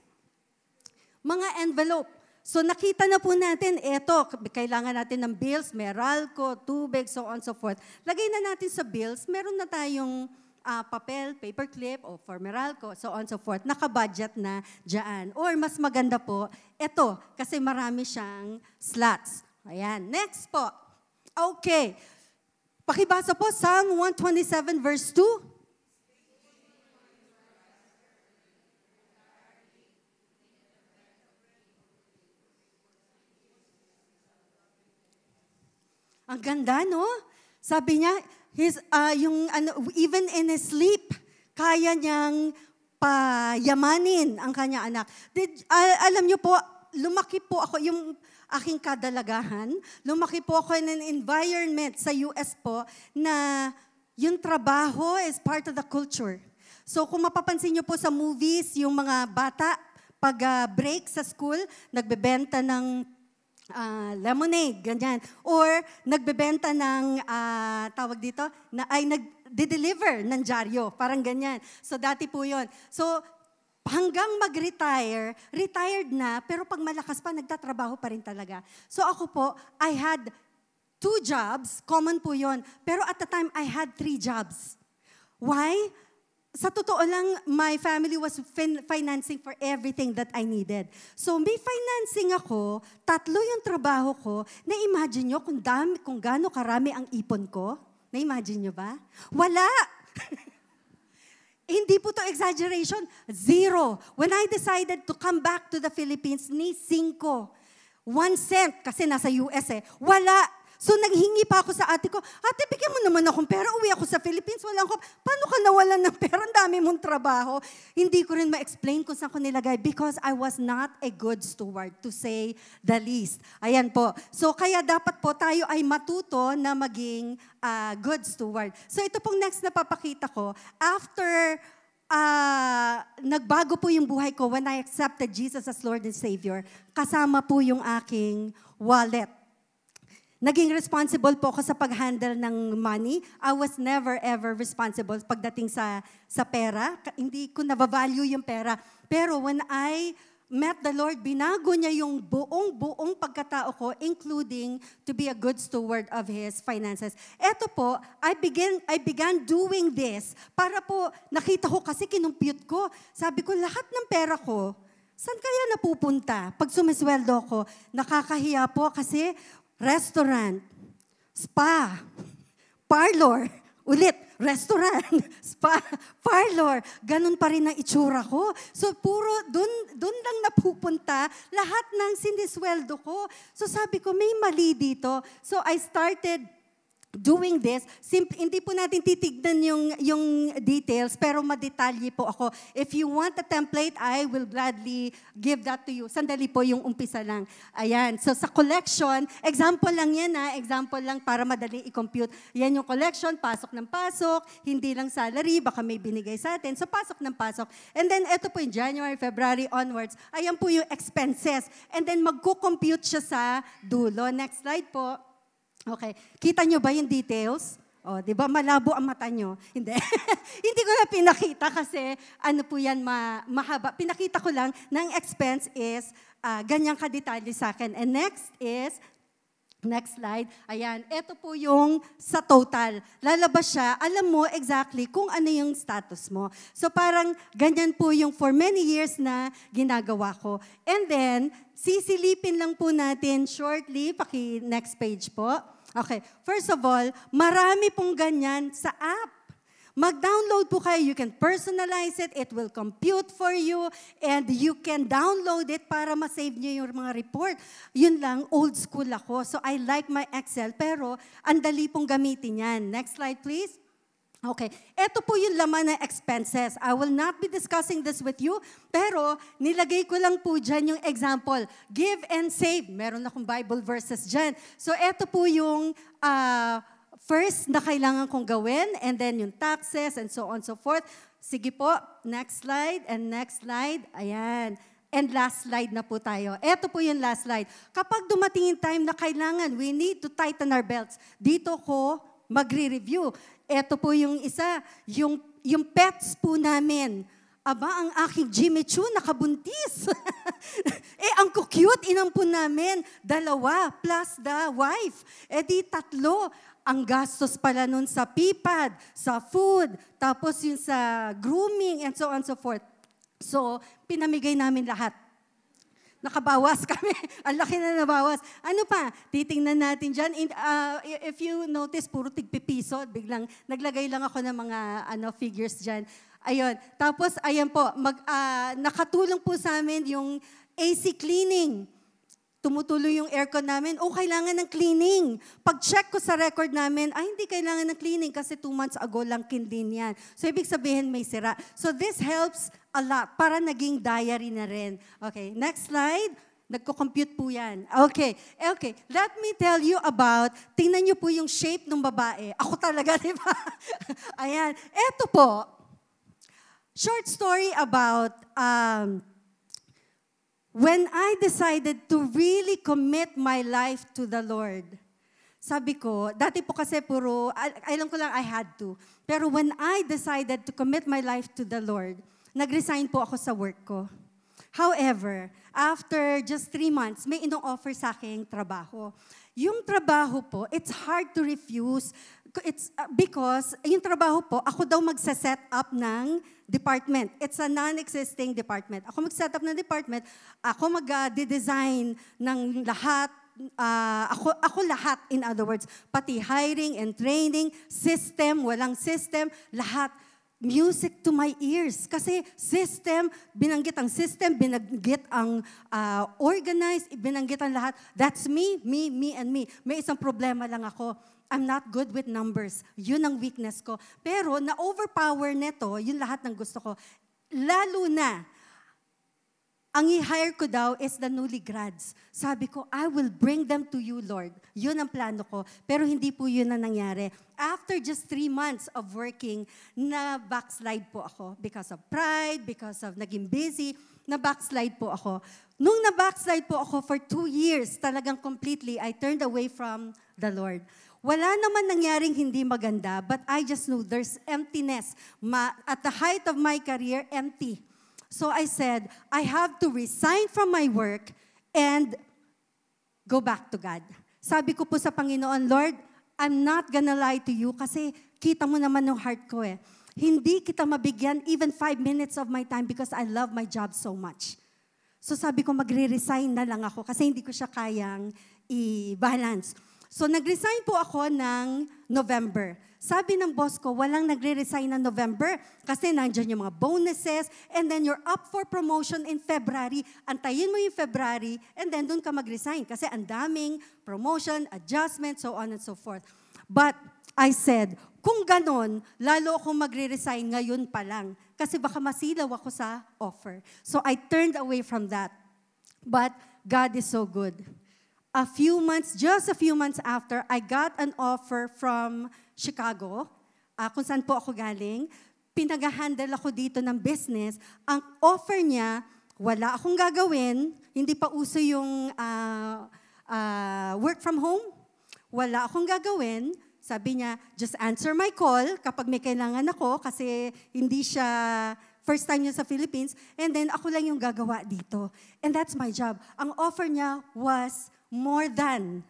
Mga envelope. So, nakita na po natin, eto, kailangan natin ng bills, Meralco, tubig, so on so forth. Lagay na natin sa bills, meron na tayong papel, paperclip, o for Meralco, so on so forth. Naka-budget na dyan. Or mas maganda po, eto, kasi marami siyang slots. Ayan. Next po. Okay. Pakibasa po, Psalm 127 verse 2. Ang ganda, no? Sabi niya, even in his sleep, kaya niyang payamanin ang kanya anak. Alam niyo po, lumaki po ako, yung aking kadalagahan, lumaki po ako in an environment sa US po na yung trabaho is part of the culture. So kung mapapansin niyo po sa movies, yung mga bata, pag break sa school, nagbebenta ng lemonade, ganyan. Or nagbebenta ng, tawag dito, nagde-deliver ng dyaryo, parang ganyan. So dati po yun. So hanggang mag-retire, retired na, pero pag malakas pa, nagtatrabaho pa rin talaga. So ako po, I had 2 jobs, common po yun. Pero at the time, I had 3 jobs. Why? Sa totoo lang, my family was financing for everything that I needed. So may financing ako, 3 yung trabaho ko, na-imagine nyo kung gaano karami ang ipon ko? Na-imagine nyo ba? Wala! Hindi po to exaggeration. 0. When I decided to come back to the Philippines, ni 5. 1 cent, kasi nasa US wala. So naghingi pa ako sa ate ko, ate, bigyan mo naman akong pera. Uwi ako sa Philippines, wala ako. Paano ka nawalan ng pera? Ang dami mong trabaho. Hindi ko rin ma-explain kung saan ko nilagay because I was not a good steward, to say the least. Ayan po. So kaya dapat po tayo ay matuto na maging good steward. So ito pong next na papakita ko. After nagbago po yung buhay ko when I accepted Jesus as Lord and Savior, kasama po yung aking wallet. Naging responsible po ako sa pag-handle ng money. I was never ever responsible pagdating sa pera. Hindi ko nabavalue yung pera. Pero when I met the Lord, binago niya yung buong pagkatao ko, including to be a good steward of His finances. Eto po, I began doing this para po, nakita ko kasi kinumpute ko. Sabi ko, lahat ng pera ko, saan kaya napupunta? Pag sumisweldo ko, nakakahiya po kasi restaurant, spa, parlor, ulit, restaurant, spa, parlor, ganun pa rin ang itsura ko. So puro dun lang napupunta lahat ng sinisweldo ko. So sabi ko, may mali dito. So I started doing this. Hindi po natin titignan yung details, pero madetalye po ako. If you want a template, I will gladly give that to you. Sandali po yung umpisa lang. Ayan. So sa collection, example lang yan example lang para madali i-compute. Yan yung collection, pasok ng pasok, hindi lang salary, baka may binigay sa atin. So pasok ng pasok. And then ito po yung January, February onwards, ayan po yung expenses. And then magko-compute siya sa dulo. Next slide po. Okay. Kita nyo ba yung details? O, di ba malabo ang mata nyo? Hindi. Hindi ko na pinakita kasi ano po yan, mahaba. Pinakita ko lang na ang expense is ganyang kadetalye sa akin. And next slide. Ayan, ito po yung sa total. Lalabas siya, alam mo exactly kung ano yung status mo. So parang ganyan po yung for many years na ginagawa ko. And then, sisilipin lang po natin shortly, next page po. Okay, first of all, marami pong ganyan sa app. Mag-download po kayo, you can personalize it, it will compute for you, and you can download it para ma-save nyo yung mga report. Yun lang, old school ako. So I like my Excel, pero ang dali pong gamitin yan. Next slide, please. Okay, ito po yung laman ng expenses. I will not be discussing this with you, pero nilagay ko lang po dyan yung example. Give and save. Meron akong Bible verses dyan. So ito po yung first na kailangan kong gawin, and then yung taxes, and so on and so forth. Sige po, next slide, and next slide. Ayan. And last slide na po tayo. Ito po yung last slide. Kapag dumating yung time na kailangan, we need to tighten our belts. Dito ko magre-review. Ito po yung isa, yung pets po namin. Aba, ang aking Jimmy Choo nakabuntis. Ang cute, inampun namin. 2, plus the wife. Di 3. Ang gastos pala nun sa PPAD, sa food, tapos yung sa grooming, and so on and so forth. So, pinamigay namin lahat. Nakabawas kami. Ang laki na nabawas. Ano pa? Titingnan natin dyan. If you notice, puro tigpipiso. Biglang naglagay lang ako ng mga figures dyan. Ayun. Tapos, ayan po, nakatulong po sa amin yung AC cleaning. Tumutuloy yung aircon namin. Kailangan ng cleaning. Pag-check ko sa record namin, hindi kailangan ng cleaning kasi 2 months ago lang kindin yan. So, ibig sabihin may sira. So, this helps a lot para naging diary na rin. Okay, next slide. Nagko-compute po yan. Okay. Let me tell you about, tingnan niyo po yung shape ng babae. Ako talaga, di ba? Ayan. Eto po, short story about when I decided to really commit my life to the Lord. Sabi ko, dati po kasi puro, alam ko lang I had to. Pero when I decided to commit my life to the Lord, nag-resign po ako sa work ko. However, after just 3 months, may ino-offer sa aking trabaho. Yung trabaho po, it's hard to refuse. It's because yung trabaho po, ako daw magsa-set up ng department. It's a non-existing department. Ako mag-set up ng department, ako mag-design ng lahat. Ako lahat, in other words, pati hiring and training, system, walang system, lahat. Music to my ears. Kasi system, binanggit ang system, binanggit ang organized, binanggit ang lahat. That's me, and me. May isang problema lang ako. I'm not good with numbers. Yun ang weakness ko. Pero na-overpower neto, yun lahat ng gusto ko. Lalo na, ang i-hire ko daw is the newly grads. Sabi ko, I will bring them to you, Lord. Yun ang plano ko. Pero hindi po yun ang nangyari. After just 3 months of working, na-backslide po ako. Because of pride, because of naging busy, na-backslide po ako. Nung na-backslide po ako for 2 years, talagang completely, I turned away from the Lord. Wala naman nangyaring hindi maganda, but I just knew there's emptiness. At the height of my career, empty. So I said, I have to resign from my work and go back to God. Sabi ko po sa Panginoon, Lord, I'm not gonna lie to you kasi kita mo naman yung heart ko eh. Hindi kita mabigyan even 5 minutes of my time because I love my job so much. So sabi ko, magre-resign na lang ako kasi hindi ko siya kayang i-balance. So nag-resign po ako ng November. Sabi ng boss ko, walang nagre-resign ng November kasi nandyan yung mga bonuses and then you're up for promotion in February. Antayin mo yung February and then doon ka mag-resign kasi ang daming promotion, adjustment, so on and so forth. But I said, kung ganon, lalo akong magre-resign ngayon pa lang kasi baka masilaw ako sa offer. So I turned away from that. But God is so good. Just a few months after, I got an offer from Chicago, kung saan po ako galing. Pinag-handle ako dito ng business. Ang offer niya, wala akong gagawin, hindi pa uso yung work from home, wala akong gagawin. Sabi niya, just answer my call kapag may kailangan ako kasi hindi siya first time niya sa Philippines, and then ako lang yung gagawa dito. And that's my job. Ang offer niya was more than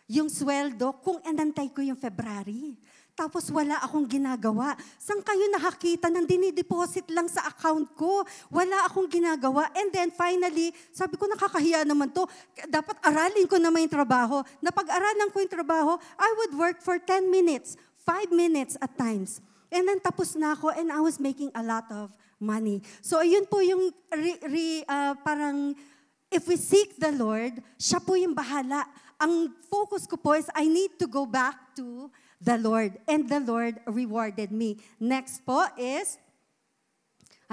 yung sweldo kung inantay ko yung February. Tapos wala akong ginagawa. Saan kayo nakakita ng dinideposit lang sa account ko? Wala akong ginagawa. And then finally, sabi ko, nakakahiya naman to. Dapat aralin ko naman yung trabaho. Napag-aralan ko yung trabaho, I would work for 10 minutes, 5 minutes at times. And then tapos na ako and I was making a lot of money. So ayun po yung parang if we seek the Lord, siya po yung bahala. Ang focus ko po is I need to go back to the Lord. And the Lord rewarded me. Next po is,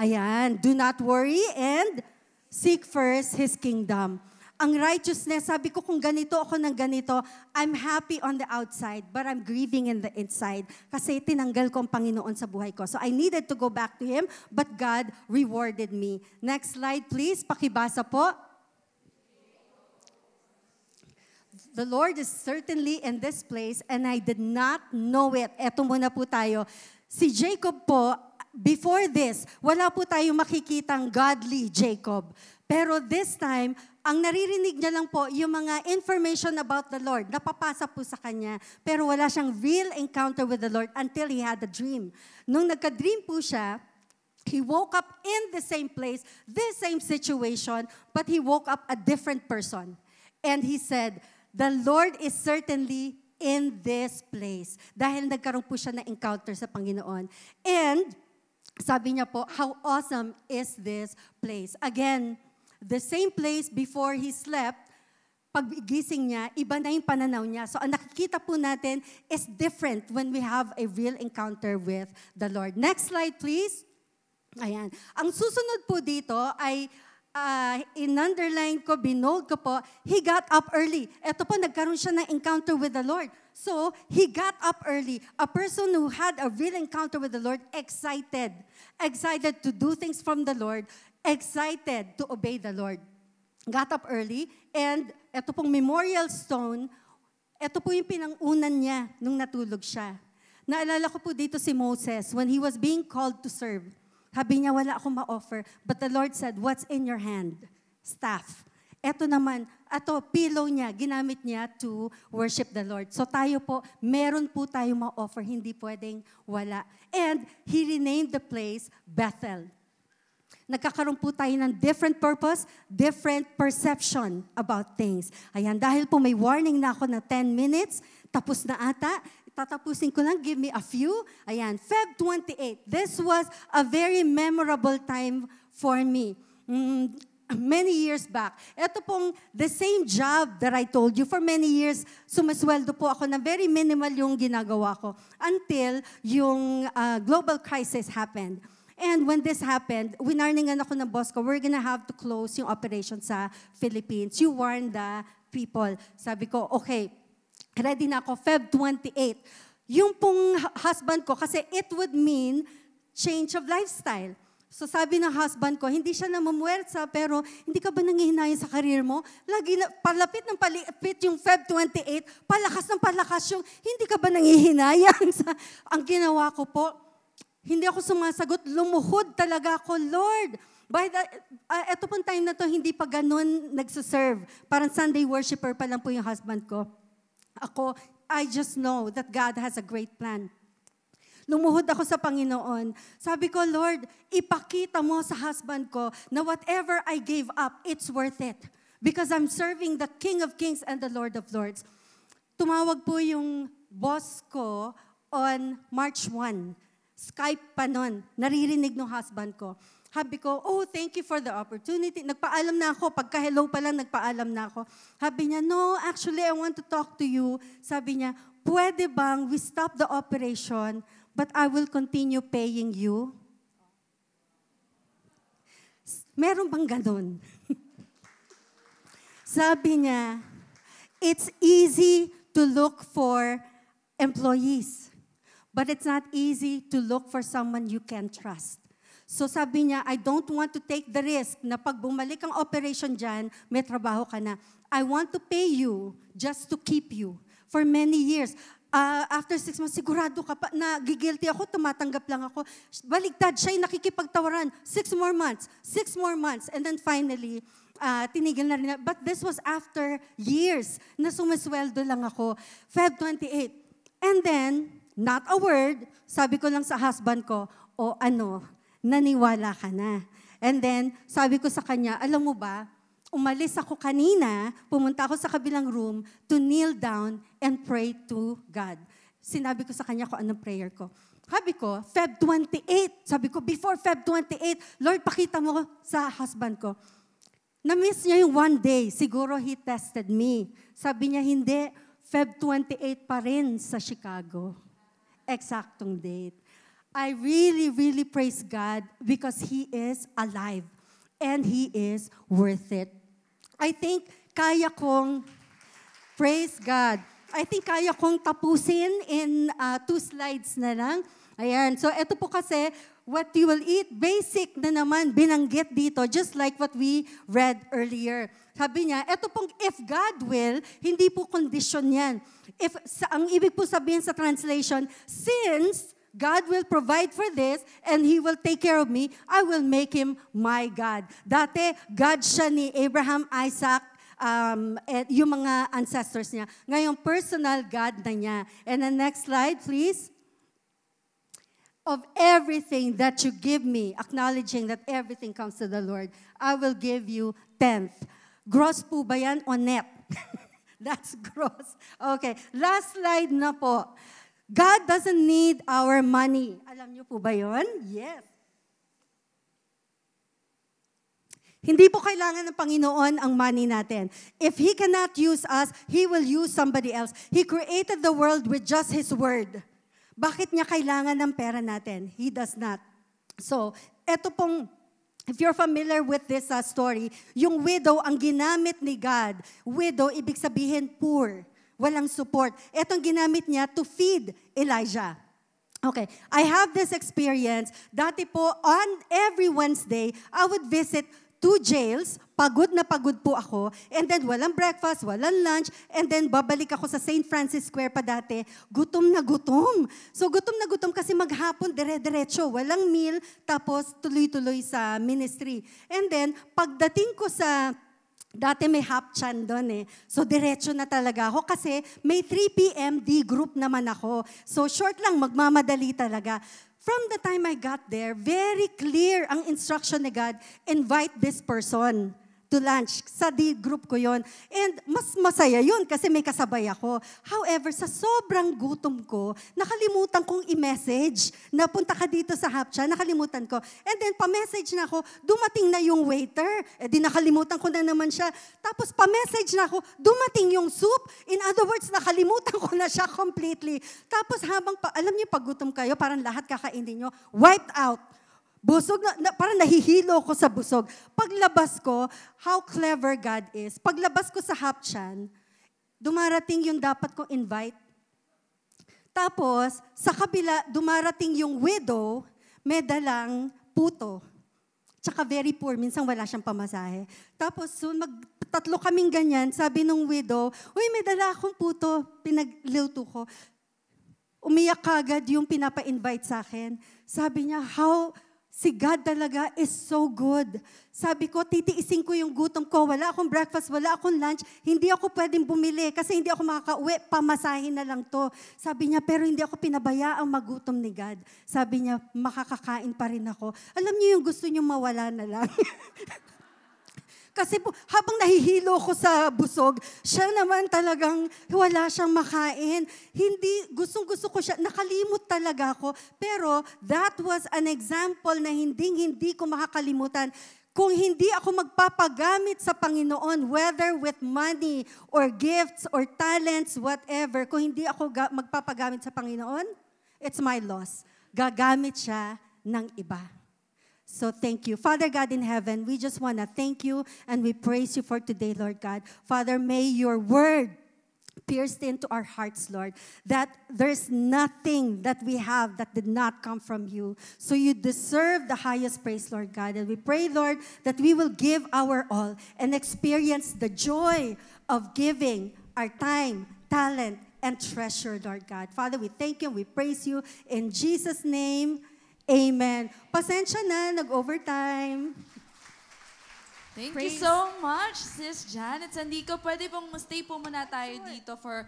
ayan, do not worry and seek first His kingdom. Ang righteousness, sabi ko kung ganito ako ng ganito, I'm happy on the outside, but I'm grieving in the inside. Kasi tinanggal ko ang Panginoon sa buhay ko. So I needed to go back to Him, but God rewarded me. Next slide please, pakibasa po. The Lord is certainly in this place and I did not know it. Eto muna po tayo. Si Jacob po, before this, wala po tayong makikitang godly Jacob. Pero this time, ang naririnig niya lang po yung mga information about the Lord. Napapasa po sa kanya. Pero wala siyang real encounter with the Lord until he had a dream. Nung nagka-dream po siya, he woke up in the same place, this same situation, but he woke up a different person. And he said, the Lord is certainly in this place. Dahil nagkaroon po siya na encounter sa Panginoon. And sabi niya po, how awesome is this place? Again, the same place before he slept, paggising niya, iba na yung pananaw niya. So ang nakikita po natin is different when we have a real encounter with the Lord. Next slide, please. Ayan. Ang susunod po dito ay in-underline ko, binold ko po, he got up early. Ito po, nagkaroon siya ng encounter with the Lord. So, he got up early. A person who had a real encounter with the Lord, excited to do things from the Lord, excited to obey the Lord. Got up early, and ito pong memorial stone, ito po yung pinangunan niya nung natulog siya. Naalala ko po dito si Moses, when he was being called to serve. Sabi niya, wala akong ma-offer. But the Lord said, what's in your hand? Staff. Ito naman, pillow niya, ginamit niya to worship the Lord. So tayo po, meron po tayong ma-offer, hindi pwedeng wala. And he renamed the place Bethel. Nagkakaroon po tayo ng different purpose, different perception about things. Ayan, dahil po may warning na ako na 10 minutes, tapos na ata, tatapusin ko lang, give me a few. Ayan, Feb 28. This was a very memorable time for me. Many years back. Ito pong the same job that I told you. For many years, sumasweldo po ako na very minimal yung ginagawa ko. Until yung global crisis happened. And when this happened, winarningan ako ng boss ko, we're gonna have to close yung operation sa Philippines. You warn the people. Sabi ko, okay, ready na ako, Feb 28. Yung pong husband ko, kasi it would mean change of lifestyle. So sabi ng husband ko, hindi siya namumuwersa, pero hindi ka ba nangihinayang sa karir mo? Lagi na, palapit ng palapit yung Feb 28, palakas ng palakas yung, hindi ka ba nangihinayang sa, ang ginawa ko po, hindi ako sumasagot, lumuhod talaga ako, Lord. Eto pong time na to, hindi pa ganun nagsuserve. Parang Sunday worshiper pa lang po yung husband ko. Ako, I just know that God has a great plan. Lumuhod ako sa Panginoon. Sabi ko, Lord, ipakita mo sa husband ko na whatever I gave up, it's worth it. Because I'm serving the King of Kings and the Lord of Lords. Tumawag po yung boss ko on March 1. Skype pa nun. Naririnig ng husband ko. Sabi ko, oh, thank you for the opportunity. Nagpaalam na ako. Pagka-hello pa lang, nagpaalam na ako. Sabi niya, no, actually, I want to talk to you. Sabi niya, pwede bang we stop the operation, but I will continue paying you? Meron bang ganun? Sabi niya, it's easy to look for employees. But it's not easy to look for someone you can trust. So sabi niya, I don't want to take the risk na pag bumalik ang operation dyan, may trabaho ka na. I want to pay you just to keep you for many years. After 6 months, sigurado ka pa, nagigilty ako, tumatanggap lang ako. Baligtad, siya'y nakikipagtawaran. 6 more months. And then finally, tinigil na rin. But this was after years na sumasweldo lang ako. Feb 28. And then, not a word, sabi ko lang sa husband ko, o naniwala ka na. And then, sabi ko sa kanya, alam mo ba, umalis ako kanina, pumunta ako sa kabilang room to kneel down and pray to God. Sinabi ko sa kanya kung anong prayer ko. Sabi ko, Feb 28. Sabi ko, before Feb 28, Lord, pakita mo sa husband ko. Na-miss niya yung one day. Siguro he tested me. Sabi niya, hindi. Feb 28 pa rin sa Chicago. Eksaktong date. I really, really praise God because He is alive and He is worth it. I think kaya kong, praise God, I think kaya kong tapusin in 2 slides na lang. Ayan, so ito po kasi, what you will eat, basic na naman, binanggit dito, just like what we read earlier. Sabi niya, ito pong if God will, hindi po condition yan. Ang ibig po sabihin sa translation, since God will provide for this and He will take care of me, I will make Him my God. Dati, God siya ni Abraham, Isaac, yung mga ancestors niya. Ngayon, personal God na niya. And the next slide, please. Of everything that you give me, acknowledging that everything comes to the Lord, I will give you 10th. Gross po ba yan o net? That's gross. Okay, last slide na po. God doesn't need our money. Alam niyo po ba yun? Yes. Hindi po kailangan ng Panginoon ang money natin. If He cannot use us, He will use somebody else. He created the world with just His word. Bakit niya kailangan ng pera natin? He does not. So, eto pong, if you're familiar with this story, yung widow ang ginamit ni God. Widow, ibig sabihin poor. Walang support. Etong ginamit niya to feed Elijah. Okay, I have this experience. Dati po, on every Wednesday, I would visit 2 jails. Pagod na pagod po ako. And then walang breakfast, walang lunch. And then babalik ako sa St. Francis Square pa dati. Gutom na gutom. So gutom na gutom kasi maghapon, dire-diretso. Walang meal, tapos tuloy-tuloy sa ministry. And then, pagdating ko sa dati may hapchan doon eh. So, diretso na talaga ako kasi may 3 p.m. D group naman ako. So, short lang, magmamadali talaga. From the time I got there, very clear ang instruction ni God, invite this person to lunch. Sa D group ko yon. And mas masaya yun kasi may kasabay ako. However, sa sobrang gutom ko, nakalimutan kong i-message na punta ka dito sa Hapcha, nakalimutan ko. And then, pa-message na ako, dumating na yung waiter. Eh di nakalimutan ko na naman siya. Tapos pa-message na ako, dumating yung soup. In other words, nakalimutan ko na siya completely. Tapos alam niyo, pag gutom kayo, parang lahat kakainin niyo, wiped out. Busog parang nahihilo ko sa busog. Paglabas ko, how clever God is. Paglabas ko sa Hapchan, dumarating yung dapat kong invite. Tapos, sa kabila, dumarating yung widow, may dalang puto. Tsaka very poor, minsan wala siyang pamasahe. Tapos, so tatlo kaming ganyan, sabi nung widow, uy, may dala akong puto, pinagluto ko. Umiyak kagad yung pinapa-invite sa akin. Sabi niya, si God talaga is so good. Sabi ko, titiisin ko yung gutom ko. Wala akong breakfast, wala akong lunch. Hindi ako pwedeng bumili kasi hindi ako makaka-uwi. Pamasahin na lang to. Sabi niya, pero hindi ako pinabayaang magutom ni God. Sabi niya, makakakain pa rin ako. Alam niyo yung gusto niyo mawala na lang. Kasi po, habang nahihilo ko sa busog, siya naman talagang wala siyang makain. Hindi, gustong-gusto ko siya, nakalimot talaga ako. Pero that was an example na hindi ko makakalimutan. Kung hindi ako magpapagamit sa Panginoon, whether with money or gifts or talents, whatever, kung hindi ako magpapagamit sa Panginoon, it's my loss. Gagamit siya ng iba. So thank you. Father God in heaven, we just want to thank you and we praise you for today, Lord God. Father, may your word pierce into our hearts, Lord, that there's nothing that we have that did not come from you. So you deserve the highest praise, Lord God. And we pray, Lord, that we will give our all and experience the joy of giving our time, talent, and treasure, Lord God. Father, we thank you and we praise you. In Jesus' name, amen. Pasensya na, nag-overtime. Thank you so much, Sis Janet. Sandico, pwede pong stay po muna tayo dito for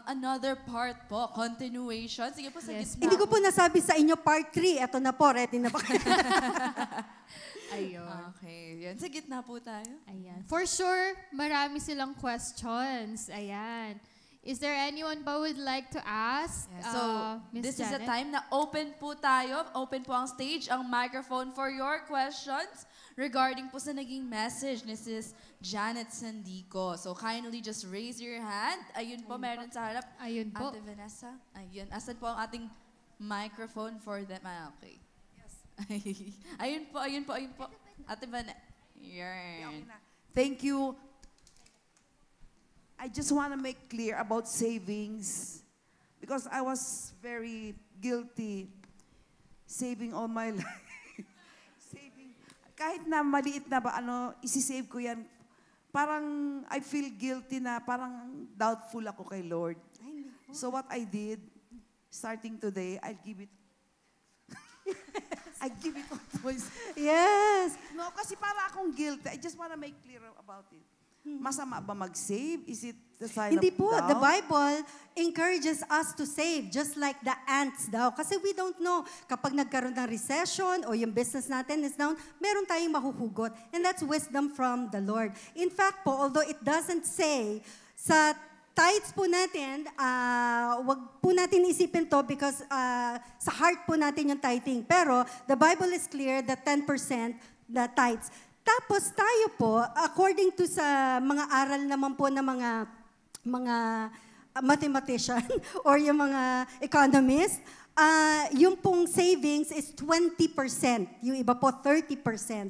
another part po, continuation. Sige po, sa gitna. Hindi ko po nasabi sa inyo, part 3. Ito na po, ready na pa kayo. Ayun. Okay, yan. Sa gitna po tayo. Ayan. For sure, marami silang questions. Ayan. Is there anyone who would like to ask? Yeah, so, Miss this is a Janet? time na open po tayo. Open po ang stage, ang microphone for your questions regarding po sa naging message ni Sis Janet Sandico. So, kindly just raise your hand. Ayun po, meron sa harap. Ayun po. Ate Vanessa. Ayun. Asan po ang ating microphone for them? Okay. Yes. ayun po, ayun po, ayun po. Ate Vanessa. Yan. Thank you. I just want to make clear about savings because I was very guilty saving all my life. Saving. Kahit na maliit na ba, isi-save ko yan, parang I feel guilty na parang doubtful ako kay Lord. So what I did, starting today, I'll give it I give it all to myself. Yes. No, kasi para akong guilty. I just want to make clear about it. Masama ba mag-save? Is it the sign Hindi of po. doubt? The Bible encourages us to save just like the ants daw. Kasi we don't know kapag nagkaroon ng recession o yung business natin is down, meron tayong mahuhugot. And that's wisdom from the Lord. In fact po, although it doesn't say sa tithes po natin, wag po natin isipin to because sa heart po natin yung tithing. Pero the Bible is clear that 10% the tithes. Tapos tayo po, according to sa mga aral naman po ng mga mathematician or yung mga economist, yung pong savings is 20%. Yung iba po, 30%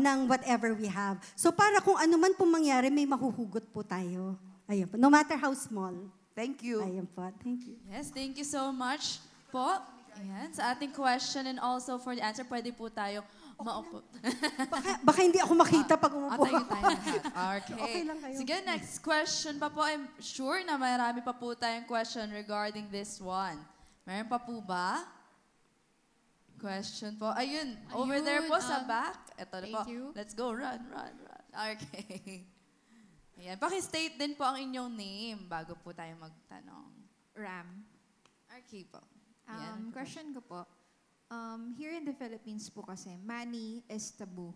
ng whatever we have. So para kung ano man pong mangyari, may mahuhugot po tayo. Ayun po. No matter how small. Thank you. Ayun po. Thank you. Yes, thank you so much po. Ayan, sa ating question and also for the answer, pwede po tayo maupo. Baka hindi ako makita pag umupo. Tayo lahat. Okay. Okay lang kayo. Sige, next question pa po. I'm sure na marami pa po tayong question regarding this one. Meron pa po ba? Question po. Ayun, over Ayun, there po sa back. Ito na po. thank you. Let's go. Run. Okay. Ayan. Paki-state din po ang inyong name bago po tayo magtanong. Ram. Okay po. Ayan. Question ko po. Here in the Philippines po kasi, money is taboo.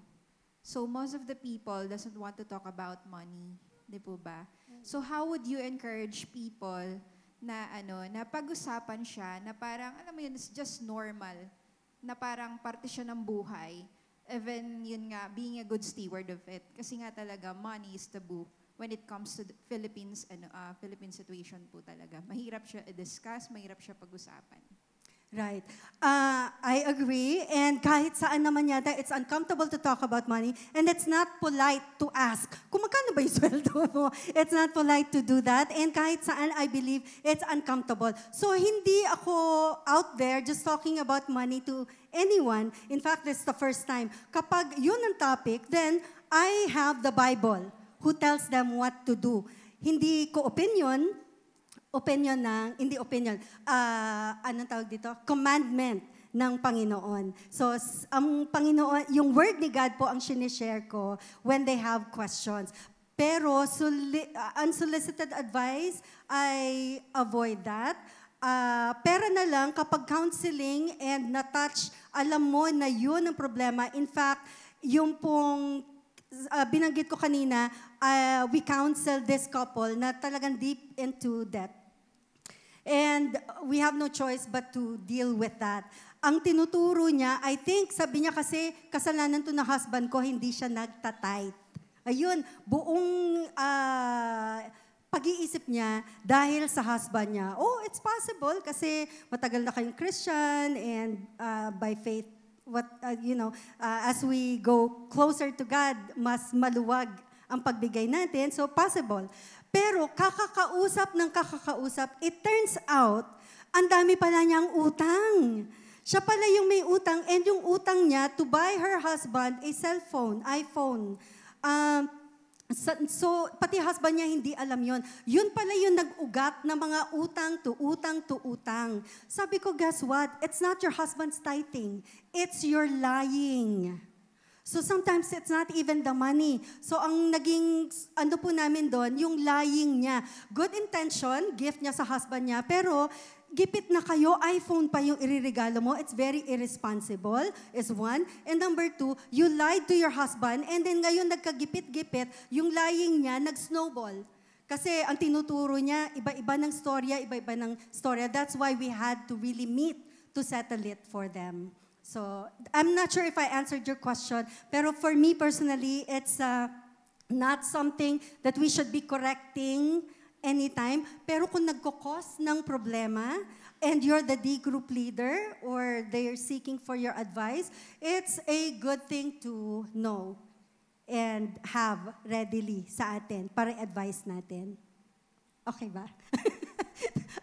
So most of the people doesn't want to talk about money. Di po ba? So how would you encourage people na na pag-usapan siya, na parang, alam mo yun, it's just normal. Na parang parte siya ng buhay. Even yun nga, being a good steward of it. Kasi nga talaga, money is taboo when it comes to the Philippines, Philippine situation po talaga. Mahirap siya i-discuss, mahirap siya pag-usapan. Right. I agree. And kahit saan naman yata, it's uncomfortable to talk about money. And it's not polite to ask, kung magkano ba yung sweldo mo? It's not polite to do that. And kahit saan, I believe, it's uncomfortable. So hindi ako out there just talking about money to anyone. In fact, this is the first time. Kapag yun ang topic, then I have the Bible who tells them what to do. Hindi ko opinion hindi opinion, anong tawag dito? Commandment ng Panginoon. So, ang Panginoon, yung word ni God po ang sinishare ko when they have questions. Pero, unsolicited advice, I avoid that. Pera na lang kapag counseling and na-touch, alam mo na yun ang problema. In fact, yung pong binanggit ko kanina, we counsel this couple na talagang deep into debt. And we have no choice but to deal with that. Ang tinuturo niya, I think, sabi niya kasi, kasalanan to na husband ko, hindi siya nagtatight. Ayun, buong pag-iisip niya dahil sa husband niya. Oh, it's possible kasi matagal na kayong Christian and by faith, as we go closer to God, mas maluwag ang pagbigay natin. So, possible. Pero kakakausap, it turns out, ang dami pala niyang utang. Siya pala yung may utang, and yung utang niya to buy her husband a cellphone, iPhone. So, pati husband niya hindi alam yon. Yun pala yung nag-ugat ng mga utang. Sabi ko, guess what? It's not your husband's tithing. It's your lying. So sometimes it's not even the money. So ang naging, po namin doon, yung lying niya. Good intention, gift niya sa husband niya, pero gipit na kayo, iPhone pa yung iririgalo mo. It's very irresponsible, is one. And number two, you lied to your husband, and then ngayon nagkagipit-gipit, yung lying niya nag-snowball. Kasi ang tinuturo niya, iba-iba ng storya, iba-iba ng storya. That's why we had to really meet to settle it for them. So, I'm not sure if I answered your question, pero for me personally, it's not something that we should be correcting anytime. Pero kung nagkukos ng problema, and you're the D group leader, or they're seeking for your advice, it's a good thing to know and have readily sa atin para advice natin. Okay ba?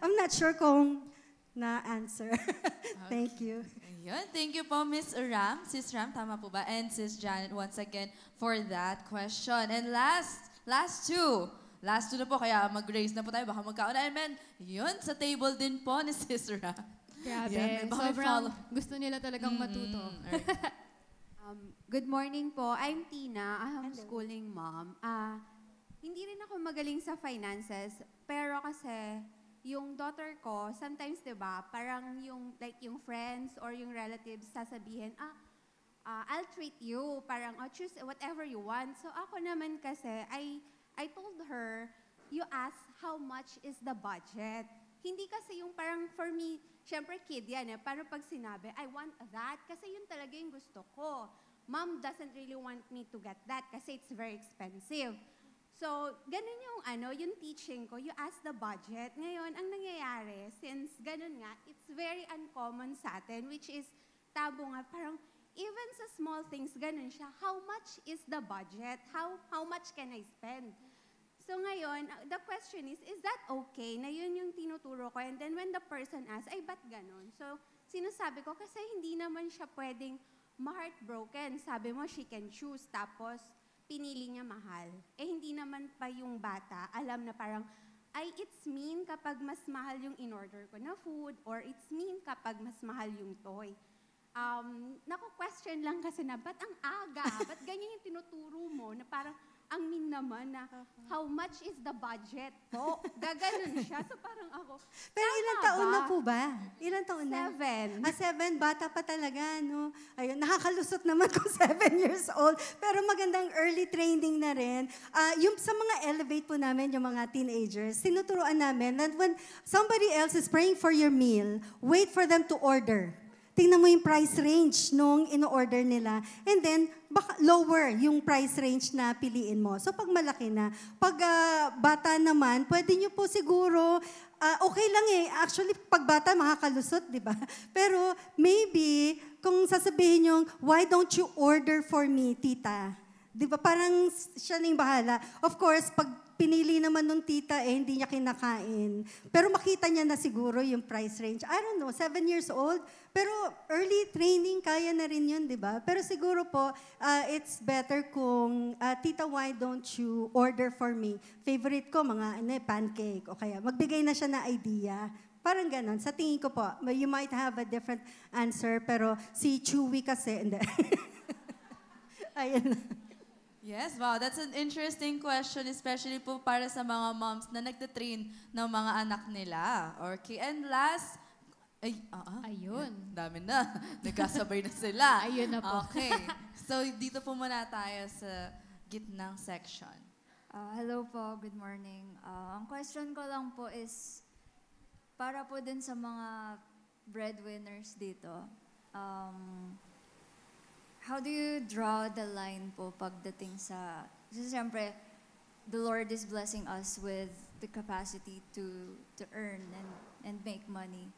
I'm not sure kung na-answer. Thank you. Ayun. Thank you po, Miss Ram. Sis Ram, tama po ba? And Sis Janet, once again, for that question. And last two. Last two na po, kaya mag-raise na po tayo. Baka magkauna. And then, yun, sa table din po ni Sis Ram. Grabe. Yan, baka Sobrang follow. gusto nila talagang matuto. Alright. Good morning po. I'm Tina, a homeschooling mom. Hindi rin ako magaling sa finances, pero kasi yung daughter ko, sometimes 'di ba, parang yung friends or yung relatives sasabihin, I'll treat you, parang choose whatever you want. So ako naman kasi I told her, you ask how much is the budget. Hindi kasi yung parang for me, syempre kid yan parang pag sinabi, I want that kasi yun talaga yung gusto ko. Mom doesn't really want me to get that kasi it's very expensive. So, ganun yung teaching ko, you ask the budget. Ngayon, ang nangyayari, since ganun nga, it's very uncommon sa atin, which is, tabo nga, parang, even sa small things, ganun siya, how much is the budget? How much can I spend? So ngayon, the question is that okay? Na yun yung tinuturo ko. And then when the person asks, ay, ba't ganun? So, sinasabi ko, kasi hindi naman siya pwedeng ma-heartbroken. Sabi mo, she can choose. Tapos, pinili niya mahal. Hindi naman pa yung bata, alam na parang, it's mean kapag mas mahal yung in-order ko na food, or it's mean kapag mas mahal yung toy. Naku-question lang kasi na, ba't ang aga? Ba't ganyan yung tinuturo mo? Na parang, ang mean naman na, how much is the budget po? Gaganon siya. So parang ako, Pero ilang taon na po ba? Ilang taon na? 7. 7, bata pa talaga, no? Ayun, nakakalusot naman kung 7 years old. Pero magandang early training na rin. Yung sa mga elevate po namin, yung mga teenagers, tinuturoan namin that when somebody else is praying for your meal, wait for them to order. Tingnan mo yung price range nung in-order nila. And then, baka lower yung price range na piliin mo. So, pag malaki na. Pag bata naman, pwede nyo po siguro, okay lang Actually, pag bata, makakalusot, di ba? Pero, maybe, kung sasabihin nyo, why don't you order for me, tita? Di ba? Parang siya na yung bahala. Of course, pag pinili naman nung tita, hindi niya kinakain. Pero makita niya na siguro yung price range. I don't know, 7 years old. Pero early training, kaya na rin yun, di ba? Pero siguro po, it's better kung, tita, why don't you order for me? Favorite ko, mga pancake. O kaya, magbigay na siya na idea. Parang ganon. Sa tingin ko po, you might have a different answer, pero si Chewy kasi, hindi. Ayun. Yes, wow, that's an interesting question, especially po para sa mga moms na nagtitrain ng mga anak nila. Okay, and last, Ayun. Dami na. Nagkasabay na sila. Ayun na po. Okay. So, dito po muna tayo sa gitnang section. Hello po, good morning. Ang question ko lang po is, para po din sa mga breadwinners dito, how do you draw the line po pagdating sa, kasi siyempre, the Lord is blessing us with the capacity to earn and make money.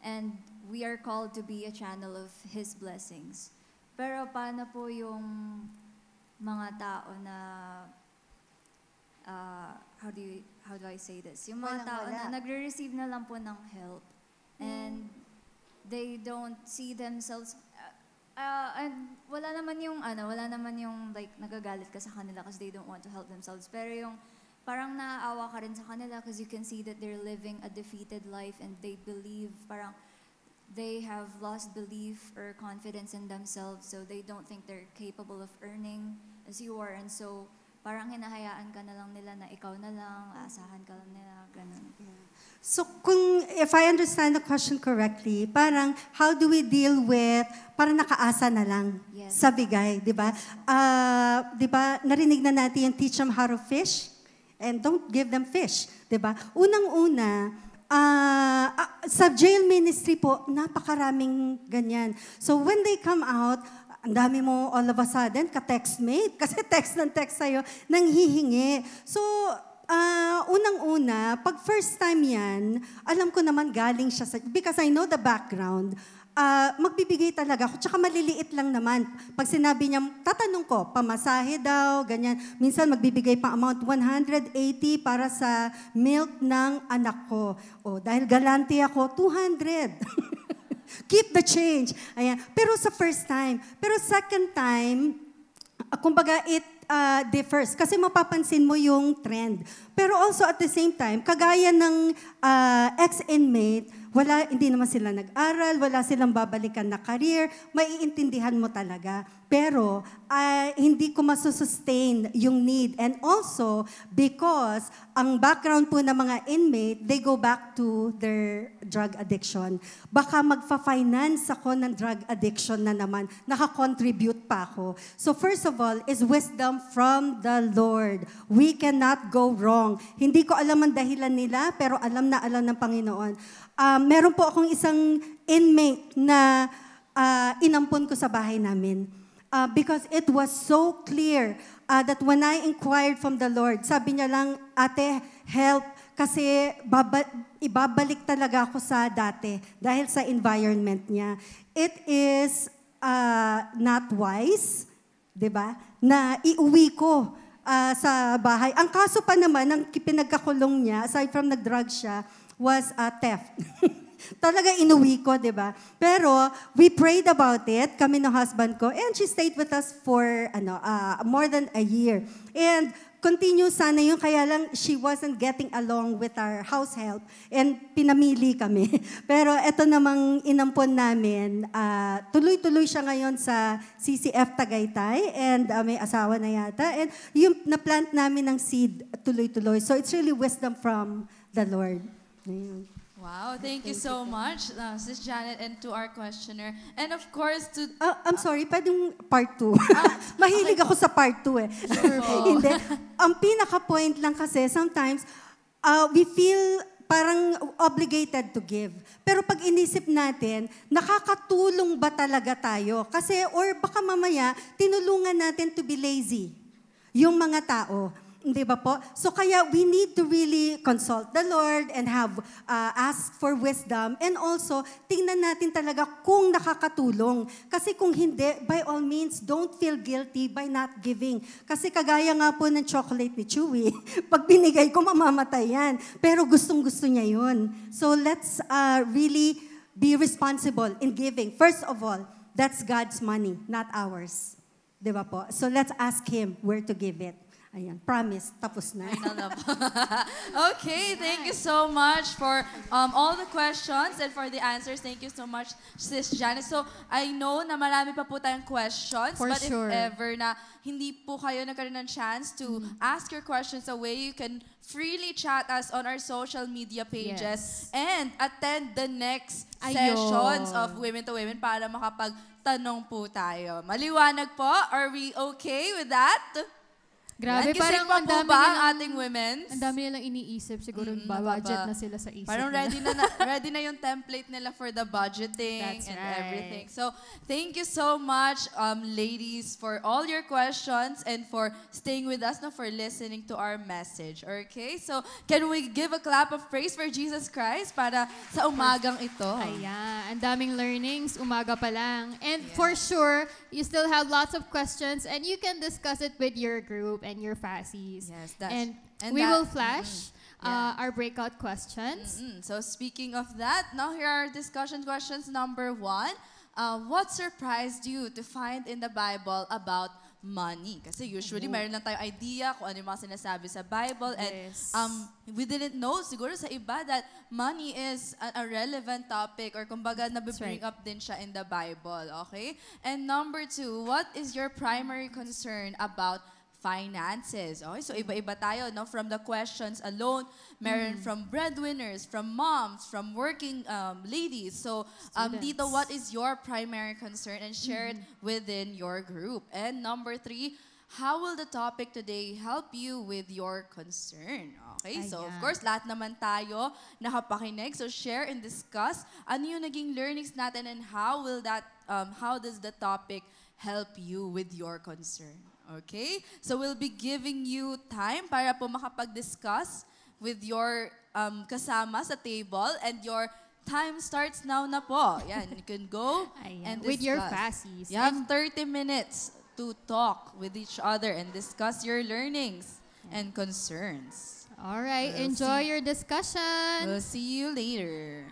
And we are called to be a channel of His blessings. Pero paano po yung mga tao na, how do I say this? Yung mga tao na nagre-receive na lang po ng help and they don't see themselves, and wala naman yung like nagagalit ka sa kanila kasi they don't want to help themselves. Pero yung parang naaawa ka rin sa kanila because you can see that they're living a defeated life and they believe, parang they have lost belief or confidence in themselves, so they don't think they're capable of earning as you are. And so, parang hinahayaan ka na lang nila na ikaw na lang, aasahan ka lang nila, ganun. So, if I understand the question correctly, parang how do we deal with, parang nakaasa na lang sa bigay, di ba? Di ba, narinig na natin yung teach them how to fish And don't give them fish, 'di ba? Unang-una, sa jail ministry po, napakaraming ganyan. So when they come out, ang dami mo all of a sudden, ka-textmate, kasi text ng text sa'yo, nang hihingi. So, unang-una, pag first time yan, alam ko naman galing siya sa, because I know the background, magbibigay talaga ako. Tsaka maliliit lang naman. Pag sinabi niya, tatanong ko, pamasahe daw, ganyan. Minsan magbibigay pa amount 180 para sa milk ng anak ko. O, dahil galante ako, 200. Keep the change. Ayan. Pero sa first time. Pero second time, kumbaga it differs. Kasi mapapansin mo yung trend. Pero also at the same time, kagaya ng ex-inmate, hindi naman sila nag-aral, wala silang babalikan na career, maiintindihan mo talaga. Pero hindi ko masusustain yung need. And also, because ang background po ng mga inmate, they go back to their drug addiction. Baka magfa-finance ako ng drug addiction na naman, nakakontribute pa ako. So first of all, is wisdom from the Lord. We cannot go wrong. Hindi ko alam ang dahilan nila, pero alam na alam ng Panginoon. Meron po akong isang inmate na inampon ko sa bahay namin. Because it was so clear that when I inquired from the Lord, sabi niya lang, ate, help, kasi ibabalik talaga ako sa dati dahil sa environment niya. It is not wise, di ba, na iuwi ko sa bahay. Ang kaso pa naman, ang pinagkakulong niya, aside from nag-drug siya, was theft. Talaga inuwi ko, di ba? Pero we prayed about it, kami ng husband ko, and she stayed with us for more than a year. And continue sana yun, kaya lang she wasn't getting along with our house help, and pinamili kami. Pero eto namang inampon namin, tuloy-tuloy siya ngayon sa CCF Tagaytay, and may asawa na yata, and yung na-plant namin ng seed, tuloy-tuloy. So it's really wisdom from the Lord. Ayun. Wow, thank you so much, Sis Janet, and to our questioner. And of course, to... I'm sorry, pwedeng part 2. Mahilig ako sa part 2 eh. Sure po. Hindi. Ang pinaka-point lang kasi, sometimes, we feel parang obligated to give. Pero pag inisip natin, nakakatulong ba talaga tayo? Kasi, or baka mamaya, tinulungan natin to be lazy. Yung mga tao. Di ba po? So kaya we need to really consult the Lord and have ask for wisdom, and also tingnan natin talaga kung nakakatulong. Kasi kung hindi, by all means, don't feel guilty by not giving. Kasi kagaya nga po ng chocolate ni Chewy, pag binigay ko, mamamatay yan. Pero gustong-gusto niya yun. So let's really be responsible in giving. First of all, that's God's money, not ours. Di ba po? So let's ask Him where to give it. Ayan, promise, tapos na. Final na po. Okay, thank you so much for all the questions and for the answers. Thank you so much, Sis Janet. So, I know na marami pa po tayong questions, For but sure. if ever na hindi po kayo nagkaroon ng chance to ask your questions away, you can freely chat us on our social media pages and attend the next Ayun. sessions of Women to Women para makapagtanong po tayo. Maliwanag po? Are we okay with that? Grabe, Nagising parang pa ang po dami ba ang nilang, ating women's? ang dami nilang iniisip. Siguro Ano budget ba? na sila sa isip Parang nila. ready na yung template nila for the budgeting That's and right. everything. So, thank you so much, ladies, for all your questions and for staying with us, no, for listening to our message. Okay? So, can we give a clap of praise for Jesus Christ para sa umagang ito? Ayan, ang daming learnings, umaga pa lang. And for sure, you still have lots of questions and you can discuss it with your group and your fassies. Yes, and and we that- will flash Yeah. our breakout questions. So speaking of that, now here are discussion questions. Number 1, what surprised you to find in the Bible about money? Kasi usually meron lang tayong idea kung ano yung mga sinasabi sa Bible, and Yes. we didn't know siguro sa iba that money is a relevant topic, or kumbaga nabibring right. up din siya in the Bible. Okay? And number 2, what is your primary concern about finances? Okay, so iba-iba tayo, no? From the questions alone, meron from breadwinners, from moms, from working ladies. So, Tito, what is your primary concern? And share it within your group. And number 3, how will the topic today help you with your concern? Okay, so of Ayan. course, lahat naman tayo nakapakinig. So share and discuss ano yung naging learnings natin and how does the topic help you with your concern? Okay? So we'll be giving you time para po makapag-discuss with your kasama sa table, and your time starts now na po. Yan, you can go Ayan. and discuss. With your fassies. You have 30 minutes to talk with each other and discuss your learnings and concerns. All right, We'll enjoy your discussion. We'll see you later.